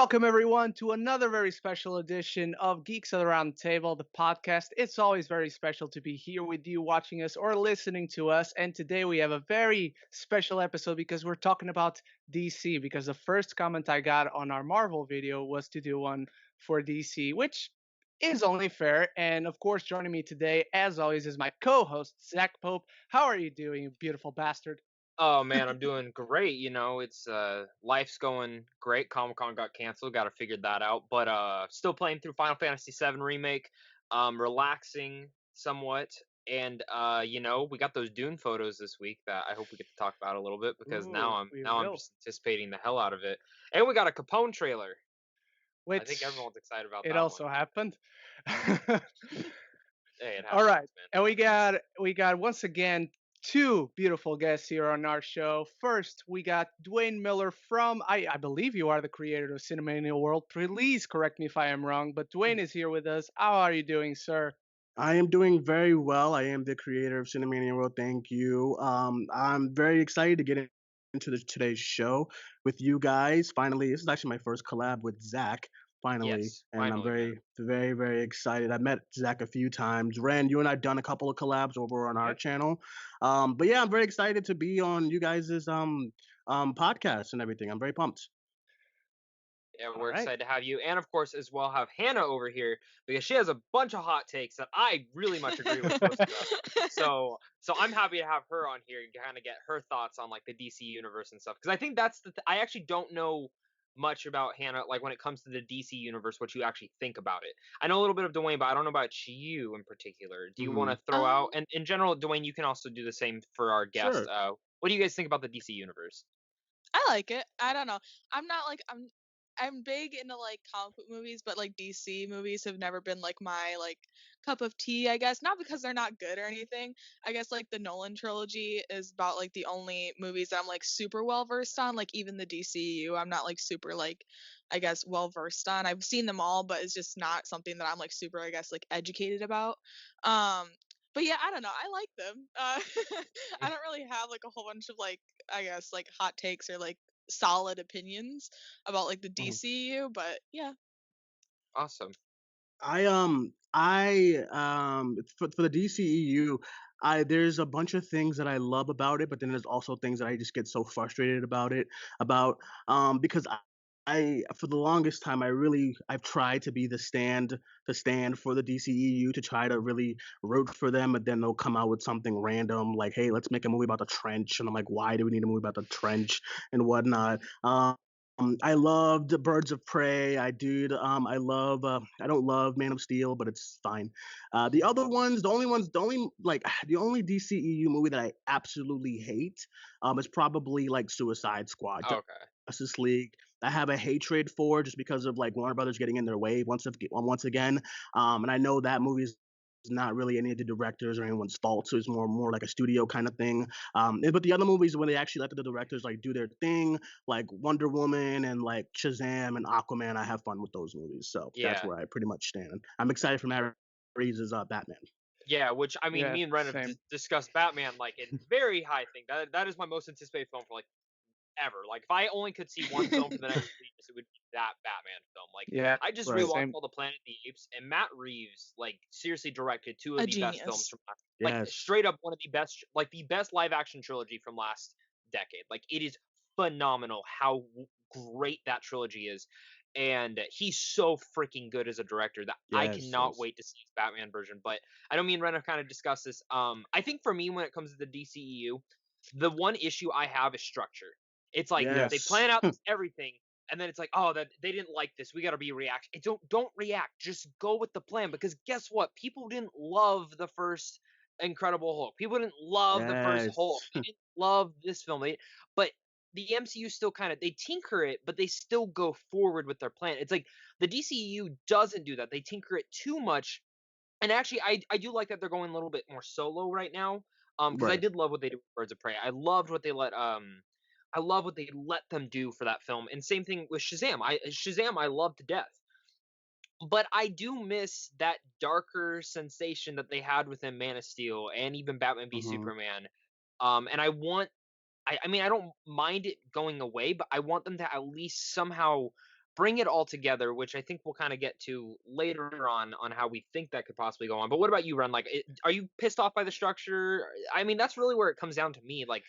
Welcome, everyone, to another very special edition of Geeks at the Roundtable, the podcast. It's always very special to be here with you, watching us or listening to us. And today we have a very special episode because we're talking about DC. Because the first comment I got on our Marvel video was to do one for DC, which is only fair. And of course, joining me today, as always, is my co host, Zach Pope. How are you doing, you beautiful bastard? Oh man, I'm doing great. It's life's going great. Comic-Con got canceled, got to figure that out. But still playing through Final Fantasy VII remake, relaxing somewhat. And we got those Dune photos this week that I hope we get to talk about a little bit because now Ooh, I'm we now I'm will. just anticipating the hell out of it. And we got a Capone trailer. I think Which everyone's excited about it that one. also happened. Hey, it All right. happens, man. And we got once again two beautiful guests here on our show. First, we got Duane Miller from I believe you are the creator of Cinemania World. Please correct me if I am wrong, but Duane is here with us. How are you doing, sir? I am doing very well. I am the creator of Cinemania World. Thank you. I'm very excited to get into today's show with you guys. Finally, this is actually my first collab with Zach. Finally, Yes, and I'm finally, man. very, very, very excited. I met Zach a few times. Ren, you and I done a couple of collabs over on our Yep. channel. But yeah, I'm very excited to be on you guys' podcast and everything. I'm very pumped. Yeah, All we're right. excited to have you, and of course, as well, have Hannah over here because she has a bunch of hot takes that I really much agree with most of them. So I'm happy to have her on here and kind of get her thoughts on like the DC universe and stuff. Because I think that's I actually don't know much about Hannah, like when it comes to the DC universe, what you actually think about it. I know a little bit of Dwayne, but I don't know about you in particular. Do you want Hmm. to throw out, Um, and in general, Dwayne, you can also do the same for our guest. Sure. What do you guys think about the DC universe? I like it. I don't know. I'm not like I'm big into like comic book movies, but like DC movies have never been like my like cup of tea, I guess. Not because they're not good or anything. I guess like the Nolan trilogy is about like the only movies that I'm like super well versed on. Like even the DCU, I'm not like super like I guess well versed on. I've seen them all, but it's just not something that I'm like super I guess like educated about. Um but yeah, I don't know. I like them. I don't really have like a whole bunch of like I guess like hot takes or like solid opinions about like the DCU, but yeah. Awesome. For the DCEU, I there's a bunch of things that I love about it, but then there's also things that I just get so frustrated about because I for the longest time I've tried to be the stand for the DCEU to try to really root for them, but then they'll come out with something random like, hey, let's make a movie about the trench, and I'm like, why do we need a movie about the trench and whatnot? I loved Birds of Prey. I love. I don't love Man of Steel, but it's fine. The other ones, the only like the only DCEU movie that I absolutely hate, is probably like Suicide Squad, Okay. Justice League. I have a hatred for just because of like Warner Brothers getting in their way once again. And I know that movie is not really any of the directors or anyone's fault, so it's more like a studio kind of thing. But the other movies when they actually let the directors like do their thing, like Wonder Woman and like Shazam and Aquaman, I have fun with those movies. So that's Yeah. where I pretty much stand. I'm excited for Matt Reeves' Batman. Yeah, which I mean, Yeah, me and Ren have same. discussed Batman like in very high thing. That is my most anticipated film for like ever. Like if I only could see one film for the next 3 years, it would be that Batman film. Like Yeah, I just Right. rewatched same. all the Planet of the Apes, and Matt Reeves like seriously directed two of A the best films genius. from like Yes. straight up one of the best, like the best live action trilogy from last decade. Like it is phenomenal how great that trilogy is. And he's so freaking good as a director that I Yes. cannot Yes. wait to see his Batman version. But I know me and Ren have kind of discussed this. I think for me, when it comes to the DCEU, the one issue I have is structure. It's like they Yes. Yes. plan out this everything, and then it's like, oh, that they didn't like this. We got to be react. Don't react. Just go with the plan because guess what? People didn't love the first Incredible Hulk. People didn't love the first Hulk. Yes. They didn't love this film. But the MCU still kind of they tinker it, but they still go forward with their plan. It's like the DCU doesn't do that. They tinker it too much. And actually, I do like that they're going a little bit more solo right now. Because I Right. did love what they did with Birds of Prey. I love what they let them do for that film. And same thing with Shazam. Shazam I love to death. But I do miss that darker sensation that they had within Man of Steel and even Batman v Hmm. Superman. And I mean I don't mind it going away, but I want them to at least somehow bring it all together, which I think we'll kind of get to later on how we think that could possibly go on. But what about you, Ren? Like, are you pissed off by the structure? I mean, that's really where it comes down to me. Like,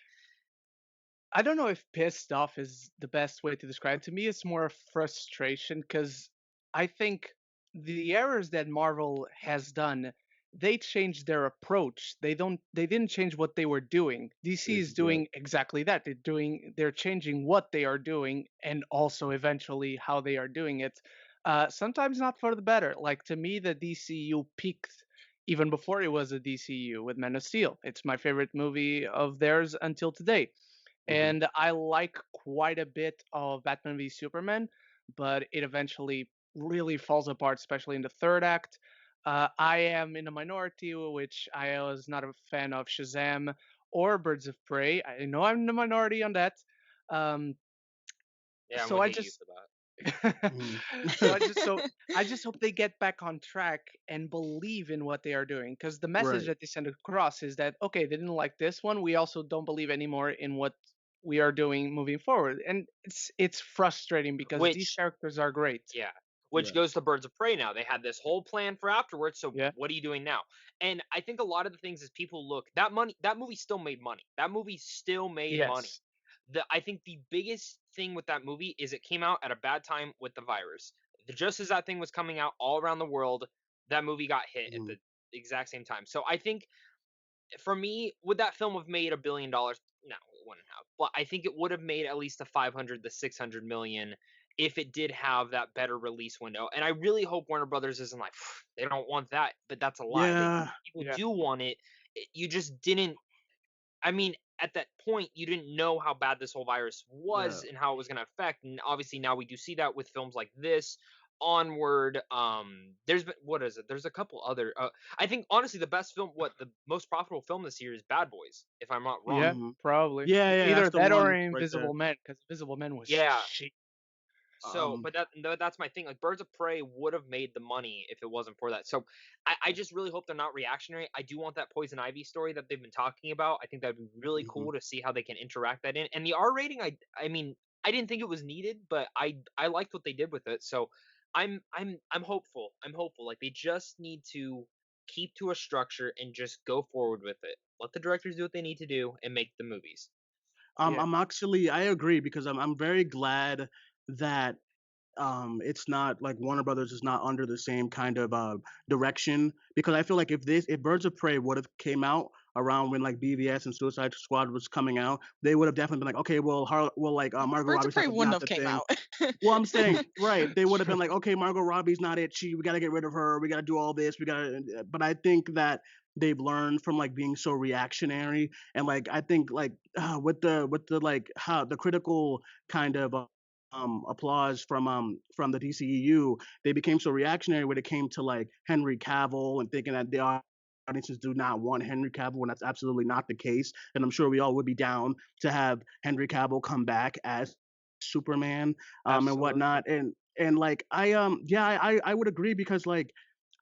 I don't know if pissed off is the best way to describe it. To me, it's more frustration because I think the errors that Marvel has done, they changed their approach. They didn't change what they were doing. DC is doing exactly that. They're changing what they are doing and also eventually how they are doing it. Sometimes not for the better. Like to me, the DCU peaked even before it was a DCU with Man of Steel. It's my favorite movie of theirs until today, Mhm. and I like quite a bit of Batman v Superman, but it eventually really falls apart, especially in the third act. I am in a minority, which I was not a fan of Shazam or Birds of Prey. I know I'm in the minority on that. Um, yeah, I'm so gonna I hate you just for that. Mhm. so I just hope they get back on track and believe in what they are doing, because the message Right. that they send across is that okay, they didn't like this one, we also don't believe anymore in what we are doing moving forward, and it's frustrating because these Which, characters are great. yeah, which Right. goes to Birds of Prey now. They had this whole plan for afterwards. So Yeah. what are you doing now? And I think a lot of the things is people look that movie still made money. That movie still made money. Yes. I think the biggest thing with that movie is it came out at a bad time with the virus. Just as that thing was coming out all around the world, that movie got hit at Mhm. the exact same time. So I think for me, would that film have made $1 billion? No, it wouldn't have. But I think it would have made at least the 500, the 600 million if it did have that better release window. And I really hope Warner Brothers isn't like they don't want that, but that's a lie. Yeah. People Yeah. do want it. You just didn't. I mean, at that point, you didn't know how bad this whole virus Yeah. was and how it was going to affect. And obviously, now we do see that with films like this. Onward, there's been what is it? There's a couple other. I think honestly, the best film, the most profitable film this year is Bad Boys, if I'm not wrong. Yeah, Mhm. probably Yeah, yeah, that's either the that or one right there. Invisible Man, because Invisible Man was Yeah. cheap. So, Um, but that's my thing. Like Birds of Prey would have made the money if it wasn't for that. So, I just really hope they're not reactionary. I do want that Poison Ivy story that they've been talking about. I think that'd be really mhm. cool to see how they can interact that in. And the R rating, I mean, I didn't think it was needed, but I liked what they did with it. So, I'm hopeful. I'm hopeful. Like they just need to keep to a structure and just go forward with it. Let the directors do what they need to do and make the movies. Yeah. I'm actually I agree because I'm very glad that it's not like Warner Brothers is not under the same kind of direction, because I feel like if Birds of Prey would have came out around when like BVS and Suicide Squad was coming out, they would have definitely been like, okay, well, Margot Birds of Robbie's Prey wouldn't not have the came thing. out. Well, I'm saying, right, they would have been like, okay, Margot Robbie's not it. We got to get rid of her. We got to do all this. But I think that they've learned from like being so reactionary, and like I think like with the like how the critical kind of applause from the DCEU, they became so reactionary when it came to like Henry Cavill and thinking that the audiences do not want Henry Cavill, when that's absolutely not the case. And I'm sure we all would be down to have Henry Cavill come back as Superman, and Absolutely. whatnot. And like I would agree, because like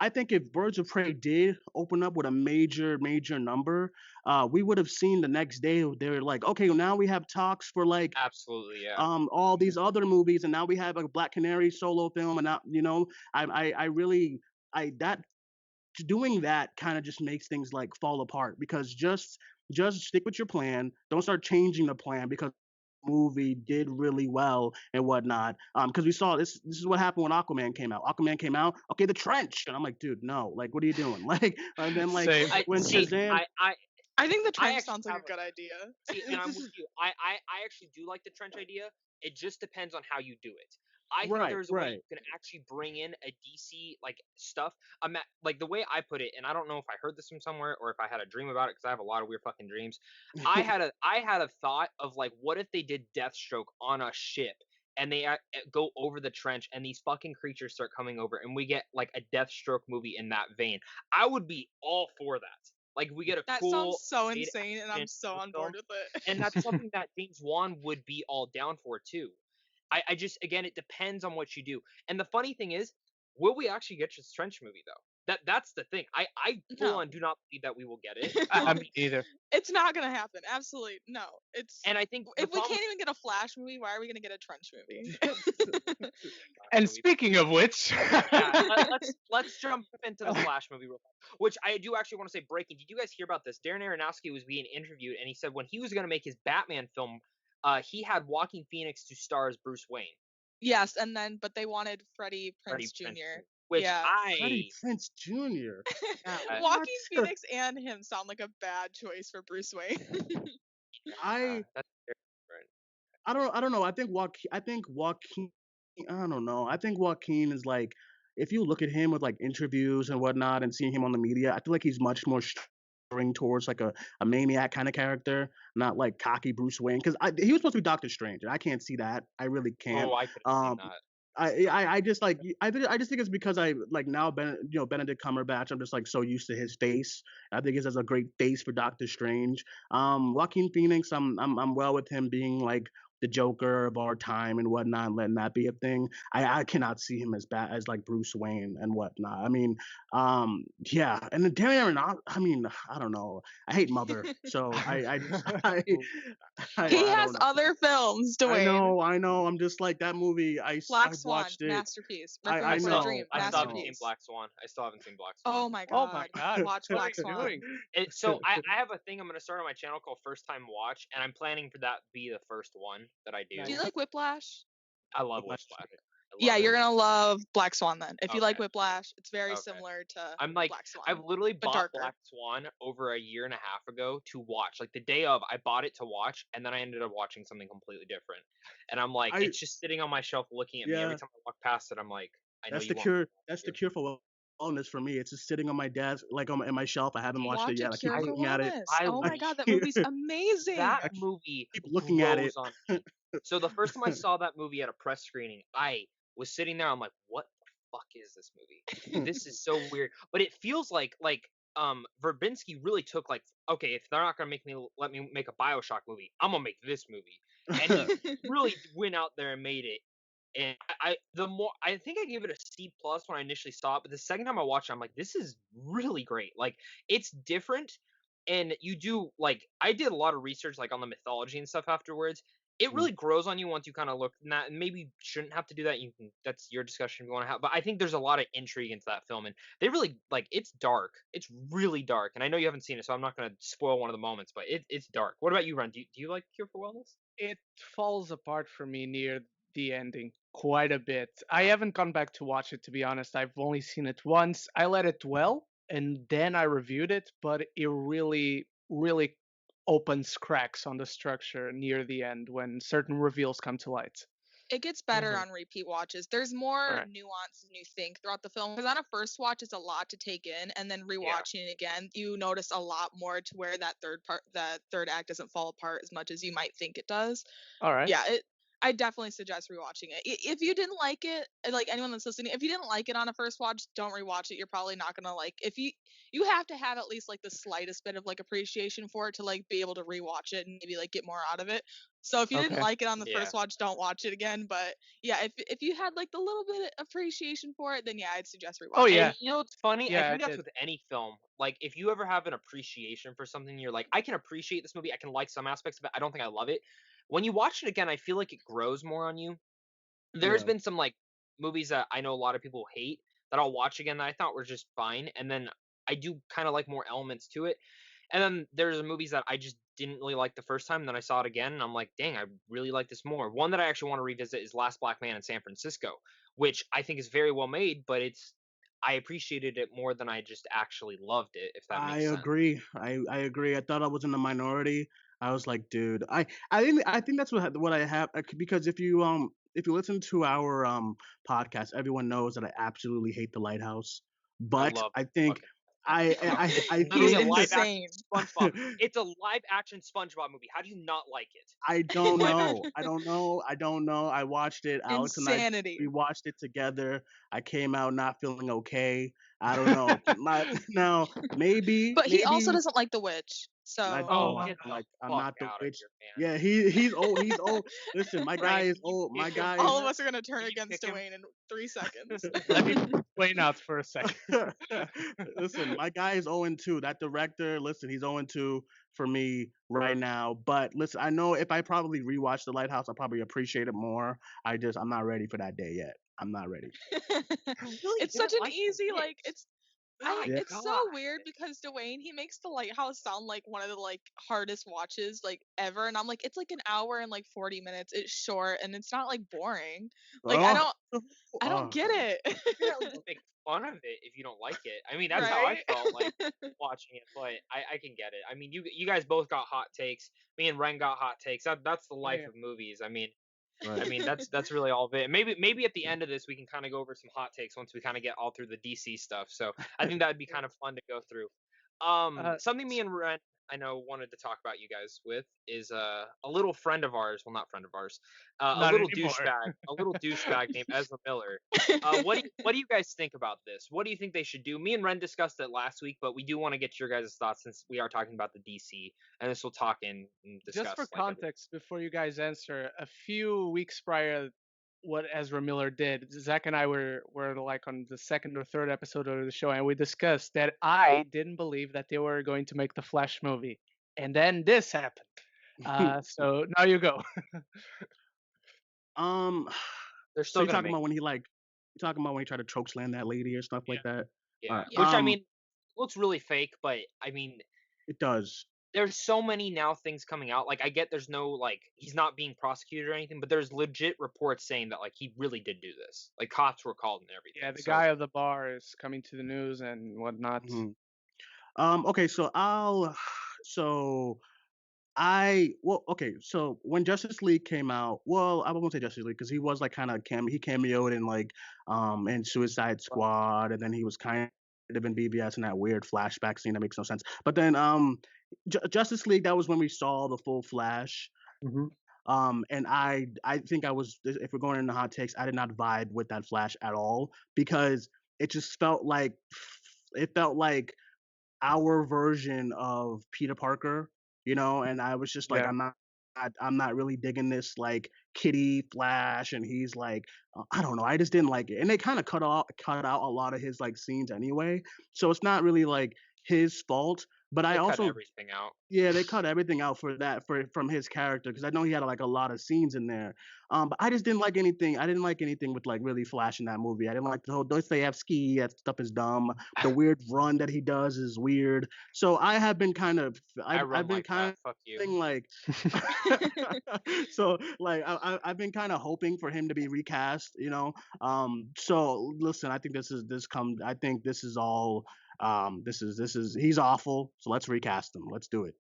I think if Birds of Prey did open up with a major number, we would have seen the next day they were like, okay, well, now we have talks for like Absolutely, yeah. all these other movies, and now we have a Black Canary solo film, and now I really I that doing that kind of just makes things like fall apart, because just stick with your plan. Don't start changing the plan because movie did really well and whatnot. Because we saw this is what happened when Aquaman came out. Aquaman came out, okay, the trench, and I'm like, dude, no, like, what are you doing? Like, and then like Same. I when see. Shazam, I think the I trench actually sounds like have a good idea. See, and I'm with you. I actually do like the trench idea. It just depends on how you do it. I think right, there's a way right, you can actually bring in a DC like stuff. Like the way I put it, and I don't know if I heard this from somewhere or if I had a dream about it because I have a lot of weird fucking dreams. I had a thought of like, what if they did Deathstroke on a ship and they go over the trench and these fucking creatures start coming over and we get like a Deathstroke movie in that vein. I would be all for that. Like we get a That sounds cool so paid insane, and action I'm so on film, board with it. and that's something that James Wan would be all down for too. I just again, it depends on what you do. And the funny thing is, will we actually get this trench movie though? That's the thing. I full No. on do not believe that we will get it. I mean, either. It's not gonna happen. Absolutely no. It's And I think the if we problem can't even get a Flash movie, why are we gonna get a Trench movie? And so we- speaking of which, yeah, let's jump into the Flash movie real quick. Which I do actually want to say breaking. Did you guys hear about this? Darren Aronofsky was being interviewed, and he said when he was going to make his Batman film, he had Joaquin Phoenix to star as Bruce Wayne. Yes, and then but they wanted Freddie Freddie Prinze Jr. Which Yeah. Freddie Prinze Jr. Joaquin Phoenix and him sound like a bad choice for Bruce Wayne. That's different. I don't know. I think Joaquin. I don't know. I think Joaquin is like, if you look at him with like interviews and whatnot and seeing him on the media, I feel like he's much more steering towards like a maniac kind of character, not like cocky Bruce Wayne. Because he was supposed to be Doctor Strange, and I can't see that. I really can't. Oh, I could have seen that. I just like I just think it's because I like now Benedict Cumberbatch. I'm just like so used to his face. I think he has a great face for Doctor Strange. Joaquin Phoenix, I'm well with him being like the Joker of our time and whatnot, and letting that be a thing. I cannot see him as bad as like Bruce Wayne and whatnot. I mean, yeah, and then Darren Aronofsky. I mean, I don't know. I hate Mother, so He has other films, Duane. I know. I'm just like that movie. Black I Swan, watched it. masterpiece. I Requiem for know, a Dream, I I still haven't seen masterpiece. Black Swan. I still haven't seen Black Swan. Oh my god. oh my god, Watch what Black are you Swan. doing? So I have a thing I'm gonna start on my channel called First Time Watch, and I'm planning for that to be the first one that I do. Do you like Whiplash? I love Whiplash. Whiplash. Yeah, you're gonna love Black Swan then. If you like Okay. Whiplash, it's very Okay. similar to I'm like, Black Swan. I've literally but bought darker. Black Swan over a year and a half ago to watch. Like the day of, I bought it to watch, and then I ended up watching something completely different. And I'm like, it's just sitting on my shelf looking at me every Yeah. time I walk past it. I'm like, I know That's you the want cure. me to watch That's the you. cure for wellness for me. It's just sitting on my desk, like on my shelf. I haven't watched Watch it yet. A I keep Cure for looking at it. Wellness. I Oh my god, that movie's amazing. That movie Keep looking at it. grows on me. So the first time I saw that movie at a press screening, I was sitting there. I'm like, what the fuck is this movie? This is so weird. But it feels like Verbinski really took like, okay, if they're not gonna let me make a BioShock movie, I'm gonna make this movie. And he really went out there and made it. And I think I gave it a C plus when I initially saw it, but the second time I watched it, I'm like, this is really great. Like it's different, and you do like I did a lot of research like on the mythology and stuff afterwards. It really grows on you once you kind of look in that, and maybe you shouldn't have to do that. You can that's your discussion if you want to have. But I think there's a lot of intrigue into that film, and they really like it's dark. It's really dark, and I know you haven't seen it, so I'm not gonna spoil one of the moments, but it's dark. What about you, Ren? Do you like Cure for Wellness? It falls apart for me near the ending quite a bit. I haven't gone back to watch it, to be honest. I've only seen it once. I let it dwell and then I reviewed it, but it really, really opens cracks on the structure near the end when certain reveals come to light. It gets better on repeat watches. There's more nuance than you think throughout the film. Because on a first watch, it's a lot to take in, and then rewatching it again, you notice a lot more to where that third act doesn't fall apart as much as you might think it does. All right. Yeah, I definitely suggest rewatching it. If you didn't like it, like anyone that's listening, if you didn't like it on a first watch, don't rewatch it. You're probably not gonna like. If you have to have at least like the slightest bit of like appreciation for it to like be able to rewatch it and maybe like get more out of it. So if you didn't like it on the first watch, don't watch it again. But yeah, if you had like the little bit of appreciation for it, then yeah, I'd suggest rewatching. Oh yeah. And you know what's funny? Yeah, I think I that's did. with any film. Like if you ever have an appreciation for something, you're like, I can appreciate this movie. I can like some aspects of it. I don't think I love it. When you watch it again, I feel like it grows more on you. There's been some like movies that I know a lot of people hate that I'll watch again that I thought were just fine, and then I do kind of like more elements to it. And then there's movies that I just didn't really like the first time, and then I saw it again, and I'm like, dang, I really like this more. One that I actually want to revisit is Last Black Man in San Francisco, which I think is very well made, but I appreciated it more than I just actually loved it, if that makes sense. Agree. I agree. I thought I was in the minority. I was like, dude, I think that's what I have because if you listen to our podcast, everyone knows that I absolutely hate The Lighthouse. But I think I Literally a think live action SpongeBob. It's a live action SpongeBob movie. How do you not like it? I don't know. I watched it. Alex Insanity. and I we watched it together. I came out not feeling okay. I don't know. Now maybe. But he also doesn't like The Witch. I So Oh, don't Get the like. I'm fuck not the out of witch. here, man. Yeah, he's old. He's old. Listen, my guy Ryan, is can you old. My kick him? guy all is. of us are gonna turn Can you against kick him? Duane in 3 seconds. let me Wayne out for a second. Listen, my guy is 0-2. That director, listen, he's 0-2 for me right now. But listen, I know if I probably rewatch The Lighthouse, I'll probably appreciate it more. I'm not ready for that day yet. I'm not ready. You really It's such didn't an like easy the like Witch. it's My Yeah. it's so God. weird because Duane, he makes The Lighthouse sound like one of the like hardest watches like ever, and I'm like, it's like an hour and like 40 minutes. It's short and it's not like boring. Like I Oh, don't get it. You're at least make fun of it if you don't like it. I mean, that's how I Right? felt like watching it, but I can get it. I mean, you guys both got hot takes. Me and Ren got hot takes. That's the life Yeah. of movies. I mean, right. that's really all of it. Maybe at the end of this we can kind of go over some hot takes once we kind of get all through the DC stuff. So I think that'd be kind of fun to go through. Uh, Something me and Ren I know wanted to talk about you guys with is a little friend of ours. Well, not friend of ours. Not anymore. A little douchebag named Ezra Miller. What do you guys think about this? What do you think they should do? Me and Ren discussed it last week, but we do want to get your guys' thoughts since we are talking about the DC, and this will talk and discuss. Just for like, everything. context, before you guys answer, a few weeks prior what Ezra Miller did, Zach and I were like on the second or third episode of the show, and we discussed that I didn't believe that they were going to make the Flash movie, and then this happened. So now you go. um, They're so still you're gonna talking make about you talking about when he tried to choke slam that lady or stuff like that? All yeah, right. which I Yeah. mean looks really fake, but I mean It does. there's so many now things coming out. Like I get there's no like he's not being prosecuted or anything, but there's legit reports saying that like he really did do this. Like cops were called and everything. Yeah, the So guy of the bar is coming to the news and whatnot. Mhm. Okay, so okay, so when Justice League came out, well, I won't say Justice League because he was like kind of he cameoed in like in Suicide Squad, and then he was kind of in BVS in that weird flashback scene that makes no sense. But then Justice League, that was when we saw the full Flash. Mm-hmm. And I think if we're going into hot takes, I did not vibe with that Flash at all because it just felt like our version of Peter Parker, and I was just like, Yeah. I'm not really digging this like kitty Flash, and he's like, I don't know, I just didn't like it, and they kind of cut out a lot of his like scenes anyway, so it's not really like his fault, but they I cut also everything out. yeah, they cut everything out from his character because I know he had like a lot of scenes in there. But I just didn't like anything. I didn't like anything with like really Flash in that movie. I didn't like the whole Dostoevsky. That stuff is dumb. The weird run that he does is weird. So I have been kind of I run I've been like kind that. Fuck you. of like so like I've been kind of hoping for him to be recast. So listen, I think I think this is all. This is he's awful. So let's recast him. Let's do it.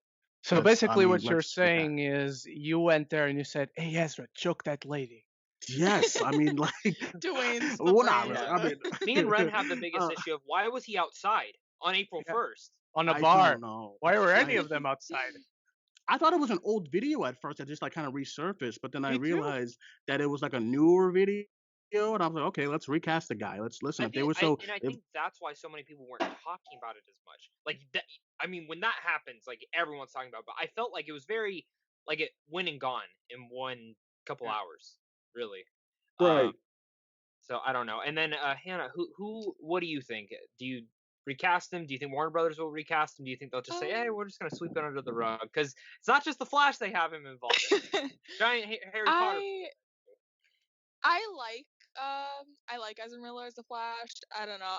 So basically, what you're Let's recast. saying is you went there and you said, "Hey, Ezra, choke that lady." Yes, I mean like Duane's the well, not brains really. of I the Me and Ren mean, have the biggest issue of why was he outside on April Yeah. 1st? On a I bar. don't know. Why were any I of them outside? I thought it was an old video at first that just like kind of resurfaced, but then I Me too. realized that it was like a newer video, and I was like, okay, let's recast the guy. Let's listen. If they were so, I if think that's why so many people weren't talking about it as much. Like that, I mean, when that happens, like everyone's talking about. It, but I felt like it was very like it went and gone in one couple Yeah. hours, really. right. So I don't know. And then Hannah, what do you think? Do you recast him? Do you think Warner Brothers will recast him? Do you think they'll just say, "Hey, we're just gonna sweep it under the rug"? Because it's not just the Flash they have him involved in. Giant Harry Potter. I like Ezra Miller as the Flash. I don't know.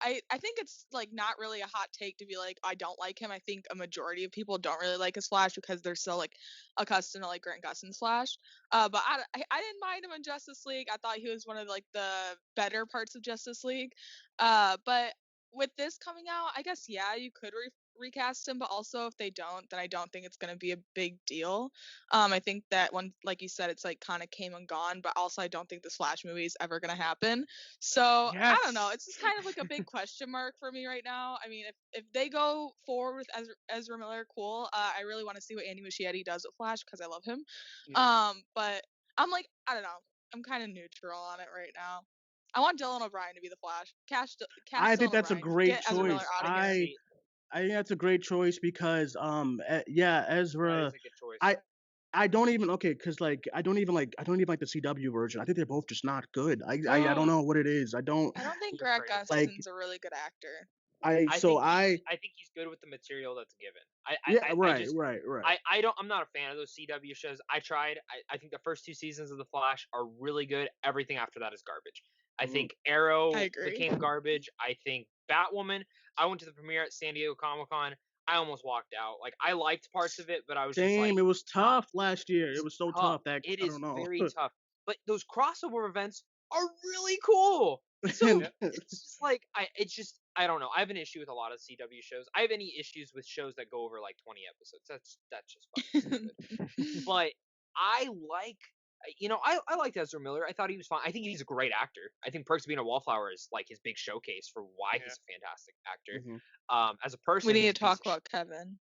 I think it's like not really a hot take to be like I don't like him. I think a majority of people don't really like his Flash because they're so like accustomed to like Grant Gustin's Flash. But I didn't mind him in Justice League. I thought he was one of like the better parts of Justice League. But with this coming out, I guess yeah, you could recast him, but also if they don't, then I don't think it's gonna be a big deal. I think that one, like you said, it's like kind of came and gone, but also I don't think this Flash movie is ever gonna happen. So I don't know. Yes. It's just kind of like a big question mark for me right now. I mean, if they go forward with Ezra Miller, cool. I really want to see what Andy Muschietti does with Flash because I love him. But I'm like, I don't know. I'm kind of neutral on it right now. I want Dylan O'Brien to be the Flash. Cast I think Dylan that's a O'Brien. great Get Ezra Miller choice. out of here. I think that's a great choice because yeah, That Ezra. is a good choice. I don't even because like I don't even like the CW version. I think they're both just not good. I don't know what it is. I don't I don't think You're Greg crazy. like Gustin's a really good actor. I think he's good with the material that's given. yeah, I right, just right, right. I'm not a fan of those CW shows. I tried. I think the first 2 seasons of The Flash are really good. Everything after that is garbage. I Mm. think Arrow I agree. became garbage. I think Batwoman. I went to the premiere at San Diego Comic Con. I almost walked out. Like I liked parts of it, but I was just like, Same. It was ah, tough last year. It it's was so tough. tough that It I is don't know. very tough. But those crossover events are really cool. So And it's just like I don't know. I have an issue with a lot of CW shows. I have any issues with shows that go over like 20 episodes. That's just fucking stupid. But I like I liked Ezra Miller. I thought he was fine. I think he's a great actor. I think Perks of Being a Wallflower is like his big showcase for why he's a fantastic actor. Mhm. As a person, We need he's to a piece talk of about Kevin.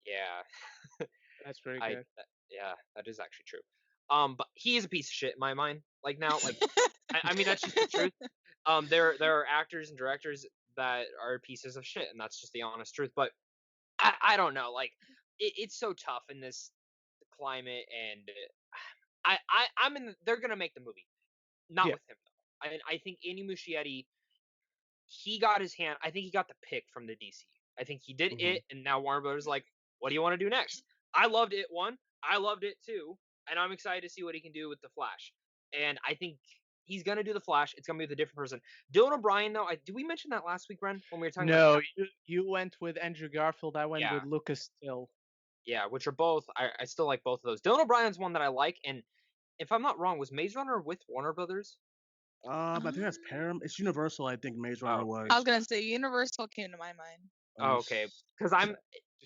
yeah. That's pretty I good. yeah, that is actually true. But he is a piece of shit in my mind. Like now, like I mean that's just the truth. There are actors and directors that are pieces of shit, and that's just the honest truth. But I don't know. Like it's so tough in this climate, and I'm in. They're gonna make the movie, not Yeah. with him though. I think Andy Muschietti, he got his hand. I think he got the pick from the DC. I think he did Mhm. it, and now Warner Brothers is like, what do you want to do next? I loved it one. I loved it two, and I'm excited to see what he can do with the Flash. And I think he's gonna do the Flash. It's gonna be with a different person. Dylan O'Brien, though, did we mention that last week, Ren, when we were talking about? No, you went with Andrew Garfield. I went Yeah, with Lucas Still. yeah, which are both. I still like both of those. Dylan O'Brien's one that I like, and if I'm not wrong, was Maze Runner with Warner Brothers? I think that's Um, Param. It's Universal. I think Maze Oh, Runner I was was. gonna say Universal came to my mind. oh, Um, okay. Because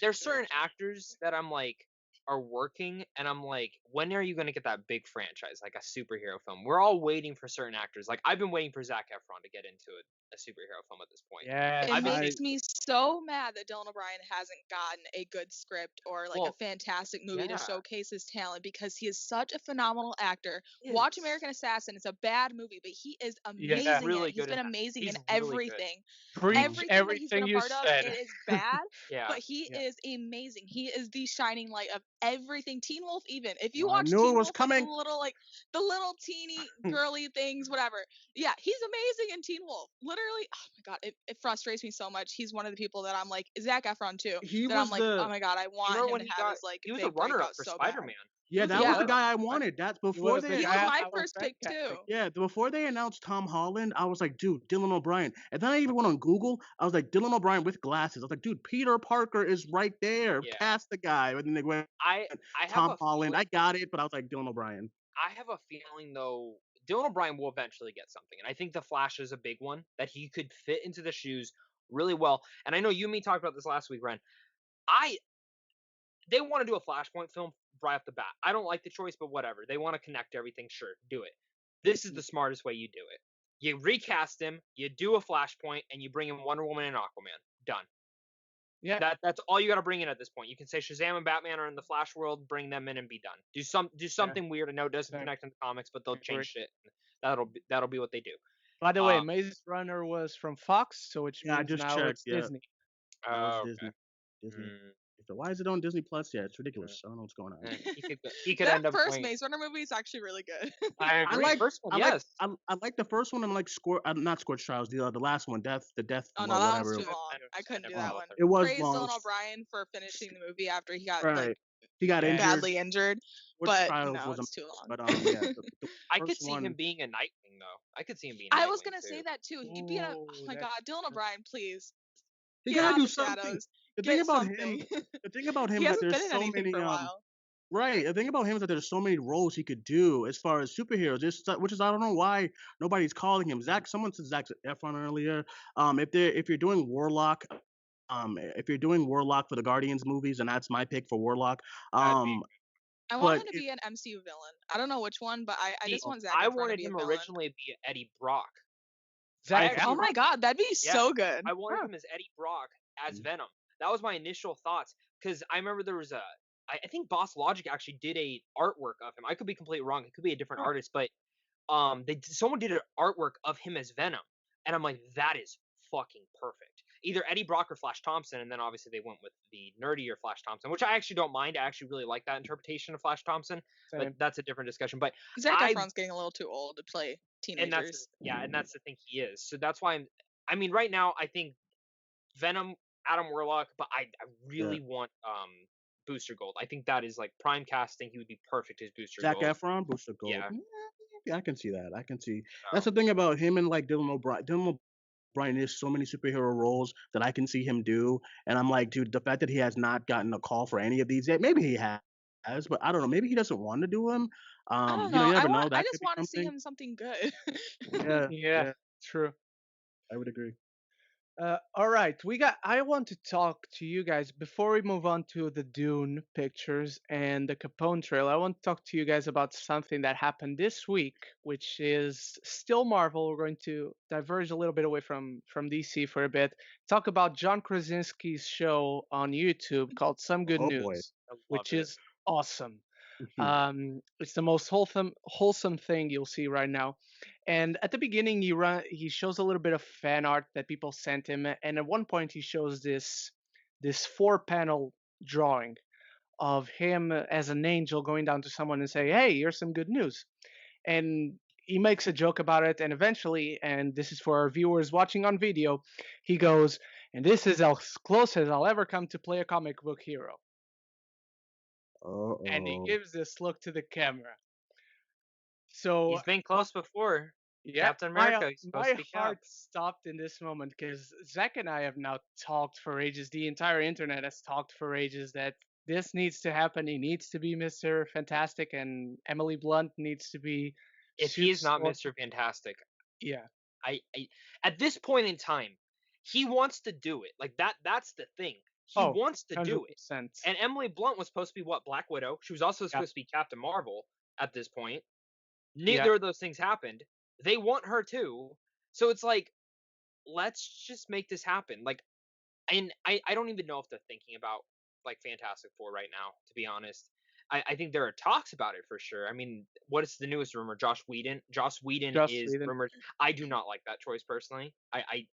there's certain actors that I'm like are working, and I'm like, when are you gonna get that big franchise, like a superhero film? We're all waiting for certain actors. Like I've been waiting for Zac Efron to get into a superhero film at this point. Yes, It I've been I saying, makes me so mad that Dylan O'Brien hasn't gotten a good script or like a well, fantastic movie to yeah, showcase his talent because he is such a phenomenal actor. he Watch is. American Assassin. It's a bad movie, but he is yeah. He's amazing in it. really He's good in been that. amazing in He's really good. everything. Preach Everything that he's been everything a you part of, said. it is bad, Yeah, but he Yeah. is amazing. He is the shining light of everything. Teen Wolf, even if you I watch knew it Teen was Wolf, like coming. the little teeny girly things, whatever. Yeah, he's amazing in Teen Wolf. Literally, oh my god, it frustrates me so much. He's one of the people that I'm like, Zac Efron too. He That I'm was like, oh the my god, I you want remember him when to he have got? his like He was a big runner-up breakout for so bad. Spider-Man. He Yeah, was a that was the runner-up guy I for Spider-Man. wanted. That's He before was the they He was guy announced. my I was first pick too. backcasting. Yeah, before they announced Tom Holland, I was like, dude, Dylan O'Brien. And then I even went on Google. I was like, Dylan O'Brien with glasses. I was like, dude, Peter Parker is right there. Yeah, Cast the guy. And then they went I have Tom a Holland. feeling. I got it, but I was like, Dylan O'Brien. I have a feeling though, Dylan O'Brien will eventually get something, and I think the Flash is a big one that he could fit into the shoes really well. And I know you and me talked about this last week, Ren. I They want to do a Flashpoint film right off the bat. I don't like the choice, but whatever. They want to connect everything. Sure, do it. This is the smartest way you do it. You recast him, you do a Flashpoint, and you bring in Wonder Woman and Aquaman. Done. Yeah. That's all you got to bring in at this point. You can say Shazam and Batman are in the Flash world, bring them in and be done. Do something weird. I know it doesn't Same. connect in the comics, but they'll Agree. change shit. That'll be what they do. By the way, Um, Maze Runner was from Fox, so which Yeah, I means just now checked. it's Yeah, Disney. now it's okay. Disney. Disney. Mm, So why is it on Disney Plus? Yeah, it's ridiculous. I don't know what's going on. he could That end up first going. Maze Runner movie is actually really good. I I agree. like, First one, I yes. like the first one and like not Scorch Trials. The last one, the death, Oh no, that one's whatever. too I long. never- I I couldn't do never that saw one. the It was Praise long. Dylan O'Brien for finishing the movie after he got Right. like He got injured. badly injured. Scorch But Trials no, was it's too long. but yeah, the I could first see him one. being a Nightwing though. I could see him being. I was Nightwing, gonna too. say that too. He could be in a. Oh Ooh, my that's god, Dylan O'Brien, please He get gotta out do of the something. shadows. The thing Get about something. him, the thing about him He is that hasn't there's been in so anything many for a while. right. The thing about him is that there's so many roles he could do as far as superheroes. Which is I don't know why nobody's calling him Zach. Someone said Zach Efron earlier. If you're doing Warlock, if you're doing Warlock for the Guardians movies, and that's my pick for Warlock. That'd be. I want But him to be an MCU villain. I don't know which one, but I See, just want Zac I Efron to wanted be a him villain. originally to be Eddie Brock. Zac actually- Oh my god, that'd be Yeah, so good. I wanted him as Eddie Brock as Venom. That was my initial thoughts because I remember there was I think Boss Logic actually did a artwork of him. I could be completely wrong. It could be a different artist, but someone did an artwork of him as Venom, and I'm like, that is fucking perfect. either Eddie Brock or Flash Thompson, and then obviously they went with the nerdier Flash Thompson, which I actually don't mind. I actually really like that interpretation of Flash Thompson, but Same. that's a different discussion. But Zac Efron's getting a little too old to play and teenagers. that's the thing, he is. So that's why I mean, right now I think Venom, Adam Warlock, but I really want Booster Gold. I think that is like prime casting. He would be perfect as Booster Zac Gold. Efron, Booster Gold. Yeah. Yeah, I can see that. I can see. That's the thing about him and like Dylan O'Brien. Dylan O'Brien is so many superhero roles that I can see him do, and I'm like, dude, the fact that he has not gotten a call for any of these yet, maybe he has, but I don't know. Maybe he doesn't want to do them. I don't You know, know. you never know. I That just could be want to see something. him something good. Yeah, Yeah, true. I would agree. All right, I want to talk to you guys before we move on to the Dune pictures and the Capone trailer. I want to talk to you guys about something that happened this week, which is still Marvel. We're going to diverge a little bit away from DC for a bit. Talk about John Krasinski's show on YouTube called Some Good Oh boy. News, which is awesome. It's the most wholesome thing you'll see right now. And at the beginning, he shows a little bit of fan art that people sent him, and at one point he shows this 4-panel drawing of him as an angel going down to someone and say, "Hey, here's some good news." And he makes a joke about it, and eventually, and this is for our viewers watching on video, he goes, "And this is as close as I'll ever come to play a comic book hero." And he gives this look to the camera. So he's been close before. yeah, Captain America, he's supposed to my be heart Cap. stopped in this moment because Zach and I have now talked for ages. The entire internet has talked for ages that this needs to happen. He needs to be Mr. Fantastic, and Emily Blunt needs to be. If he is not Mr. Fantastic, yeah, I at this point in time, he wants to do it. Like that's the thing. He wants to do it. 100%. And Emily Blunt was supposed to be what, Black Widow. She was also supposed to be Captain Marvel at this point. Neither of those things happened. They want her too. So it's like, let's just make this happen. Like, and I don't even know if they're thinking about like Fantastic Four right now, to be honest. I think there are talks about it for sure. I mean, what is the newest rumor? Joss Whedon is rumored. I do not like that choice personally. I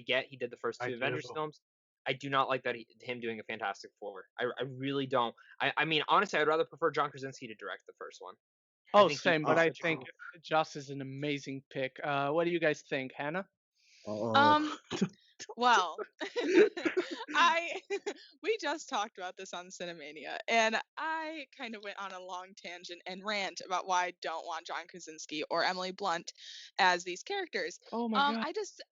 get he did the first two Avengers films. I do not like that him doing a Fantastic Four. I really don't. I mean, honestly, I'd rather prefer John Krasinski to direct the first one. Oh, same, but I think Joss is an amazing pick. What do you guys think, Hannah? Well, we just talked about this on Cinemania, and I kind of went on a long tangent and rant about why I don't want John Krasinski or Emily Blunt as these characters. Oh my god.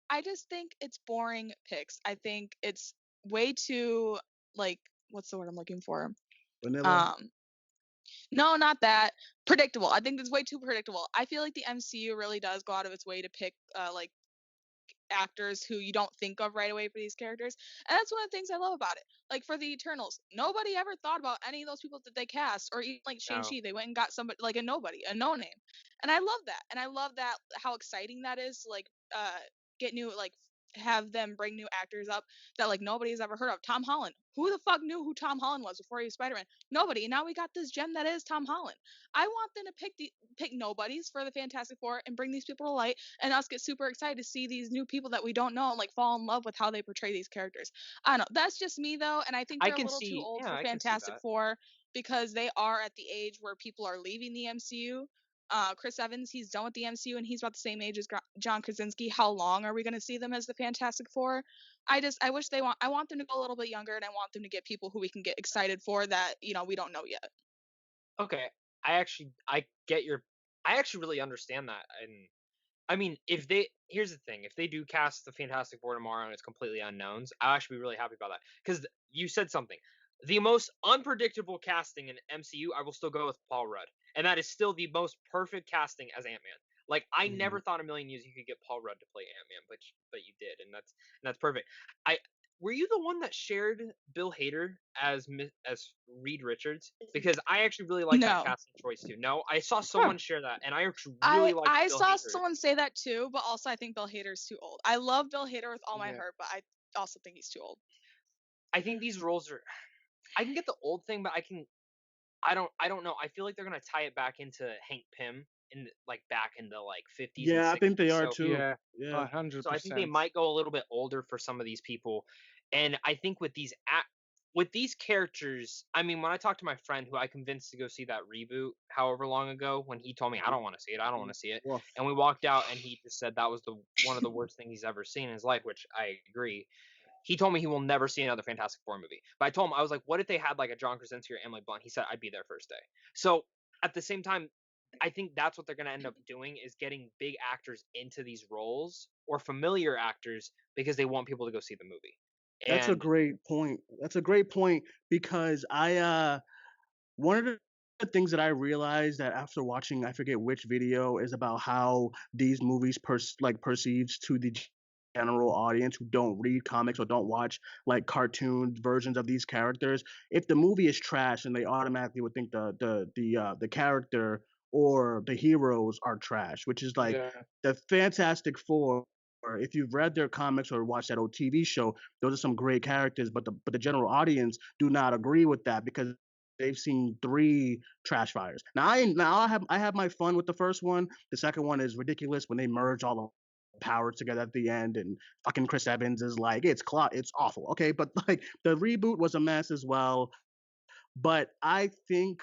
I just think it's boring picks. I think it's way too, like, what's the word I'm looking for? Vanilla. No, not that. Predictable. I think it's way too predictable. I feel like the MCU really does go out of its way to pick like actors who you don't think of right away for these characters, and that's one of the things I love about it. Like for the Eternals, nobody ever thought about any of those people that they cast, or even like Shang-Chi, they went and got somebody like a nobody, a no name, and I love that. And I love that how exciting that is to like get new, like have them bring new actors up that like nobody's ever heard of. Tom Holland, who the fuck knew who Tom Holland was before he was Spider-Man? Nobody. And now we got this gem that is Tom Holland. I want them to pick nobodies for the Fantastic Four and bring these people to light, and us get super excited to see these new people that we don't know and like fall in love with how they portray these characters. I don't know. That's just me though, and I think they're a little too old for Fantastic Four because they are at the age where people are leaving the MCU. Chris Evans, he's done with the MCU and he's about the same age as John Krasinski. How long are we going to see them as the Fantastic Four? I wish I want them to go a little bit younger, and I want them to get people who we can get excited for that, we don't know yet. Okay. I actually really understand that. And I mean, here's the thing, if they do cast the Fantastic Four tomorrow and it's completely unknowns, I'll actually be really happy about that. Because you said something. The most unpredictable casting in MCU, I will still go with Paul Rudd. And that is still the most perfect casting as Ant-Man. Like, I never thought a million years you could get Paul Rudd to play Ant-Man, but you did, and that's perfect. Were you the one that shared Bill Hader as Reed Richards? Because I actually really like that casting choice too. No, I saw someone share that, and I actually really like. I saw someone say that too, but also I think Bill Hader's too old. I love Bill Hader with all my heart, but I also think he's too old. I think these roles are. I can get the old thing, but I don't know. I feel like they're gonna tie it back into Hank Pym back in the 50s and Yeah, I think they 60s. are So too. Yeah, Yeah. 100%. I think they might go a little bit older for some of these people, and I think with these characters, I mean, when I talked to my friend who I convinced to go see that reboot, however long ago, when he told me I don't want to see it, I don't want to see it, Woof. and we walked out, and he just said that was one of the worst things he's ever seen in his life, which I agree. He told me he will never see another Fantastic Four movie. But I told him, I was like, what if they had a John Krasinski or Emily Blunt? He said, I'd be there first day. So at the same time, I think that's what they're going to end up doing is getting big actors into these roles or familiar actors because they want people to go see the movie. That's a great point. That's a great point because one of the things that I realized that after watching, I forget which video, is about how these movies perceives to the general audience who don't read comics or don't watch cartoon versions of these characters. If the movie is trash, and they automatically would think the character or the heroes are trash, which is like yeah. the Fantastic Four. Or if you've read their comics or watched that old TV show, those are some great characters, but the general audience do not agree with that because they've seen 3 trash fires. Now I have my fun with the first one. The second one is ridiculous when they merge all the powers together at the end, and fucking Chris Evans is like it's awful. Okay, but the reboot was a mess as well. But I think,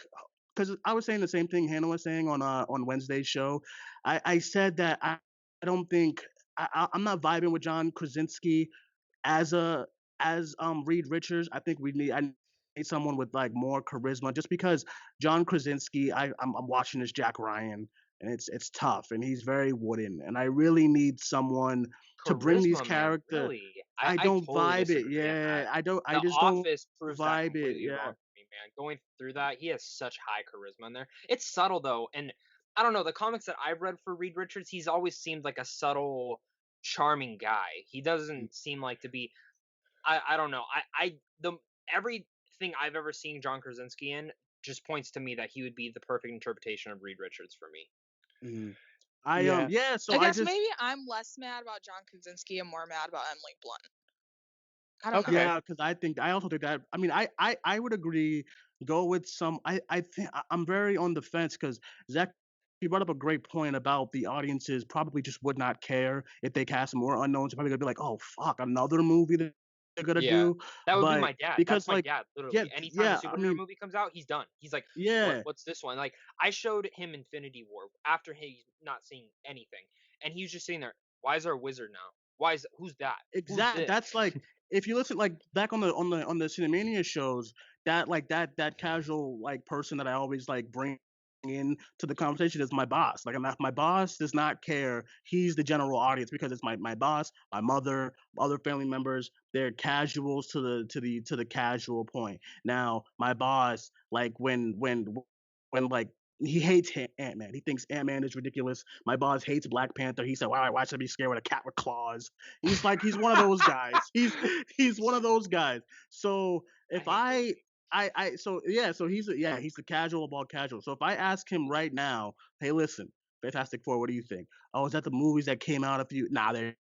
because I was saying the same thing Hannah was saying on Wednesday's show, I said that I don't think I'm not vibing with John Krasinski as Reed Richards. I think I need someone with more charisma. Just because John Krasinski, I'm watching this Jack Ryan, and it's tough, and he's very wooden, and I really need someone to bring these charisma, man, characters. really. I I don't totally vibe it. disagree on Yeah, that. I The just don't Office proves that vibe it. completely Yeah. wrong for me, man. Going through that, he has such high charisma in there. It's subtle though, and I don't know, the comics that I've read for Reed Richards, he's always seemed like a subtle, charming guy. He doesn't seem like to be I don't know. The everything I've ever seen John Krasinski in just points to me that he would be the perfect interpretation of Reed Richards for me. Mhm. Yeah. Yeah. So I I guess just maybe I'm less mad about John Krasinski and more mad about Emily Blunt. I don't know. Okay. Yeah, because I also think that, I mean, I would agree. Go with some. I think I'm very on the fence because Zach, you brought up a great point about the audiences probably just would not care if they cast more unknowns. They're probably gonna be like, oh fuck, another movie that they're gonna Yeah. do. That would be But my dad. That's because my dad, yeah, literally. Anytime a yeah, I superhero mean, movie comes out, he's done. He's like, yeah, what's this one? Like, I showed him Infinity War after he's not seeing anything, and he was just sitting there. Why is there a wizard now? Who's that? Who's exact. this? That's like, if you listen back on the Cinemania shows, that casual person that I always bring in to the conversation is my boss. Like, my boss does not care. He's the general audience because it's my boss, my mother, other family members. They're casuals to the casual point. Now my boss, when he hates Ant Man. He thinks Ant Man is ridiculous. My boss hates Black Panther. He said, why should I be scared with a cat with claws? He's one of those guys. He's one of those guys. So if so he's the casual about casual. So if I ask him right now, hey, listen, Fantastic Four, what do you think? Oh, is that the movies that came out a few? Nah, they're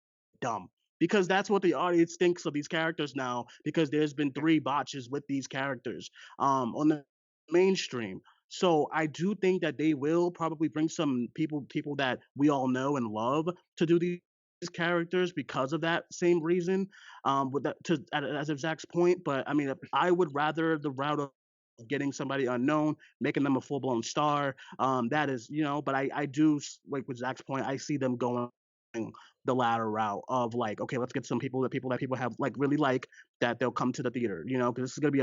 dumb. Because that's what the audience thinks of these characters now. Because there's been 3 botches with these characters on the mainstream. So I do think that they will probably bring some people that we all know and love to do these characters because of that same reason. With that, as of Zach's point, but I mean, I would rather the route of getting somebody unknown, making them a full blown star. That is, but I do, like with Zach's point, I see them going the latter route of okay, let's get some people that people have really that they'll come to the theater, because this is gonna be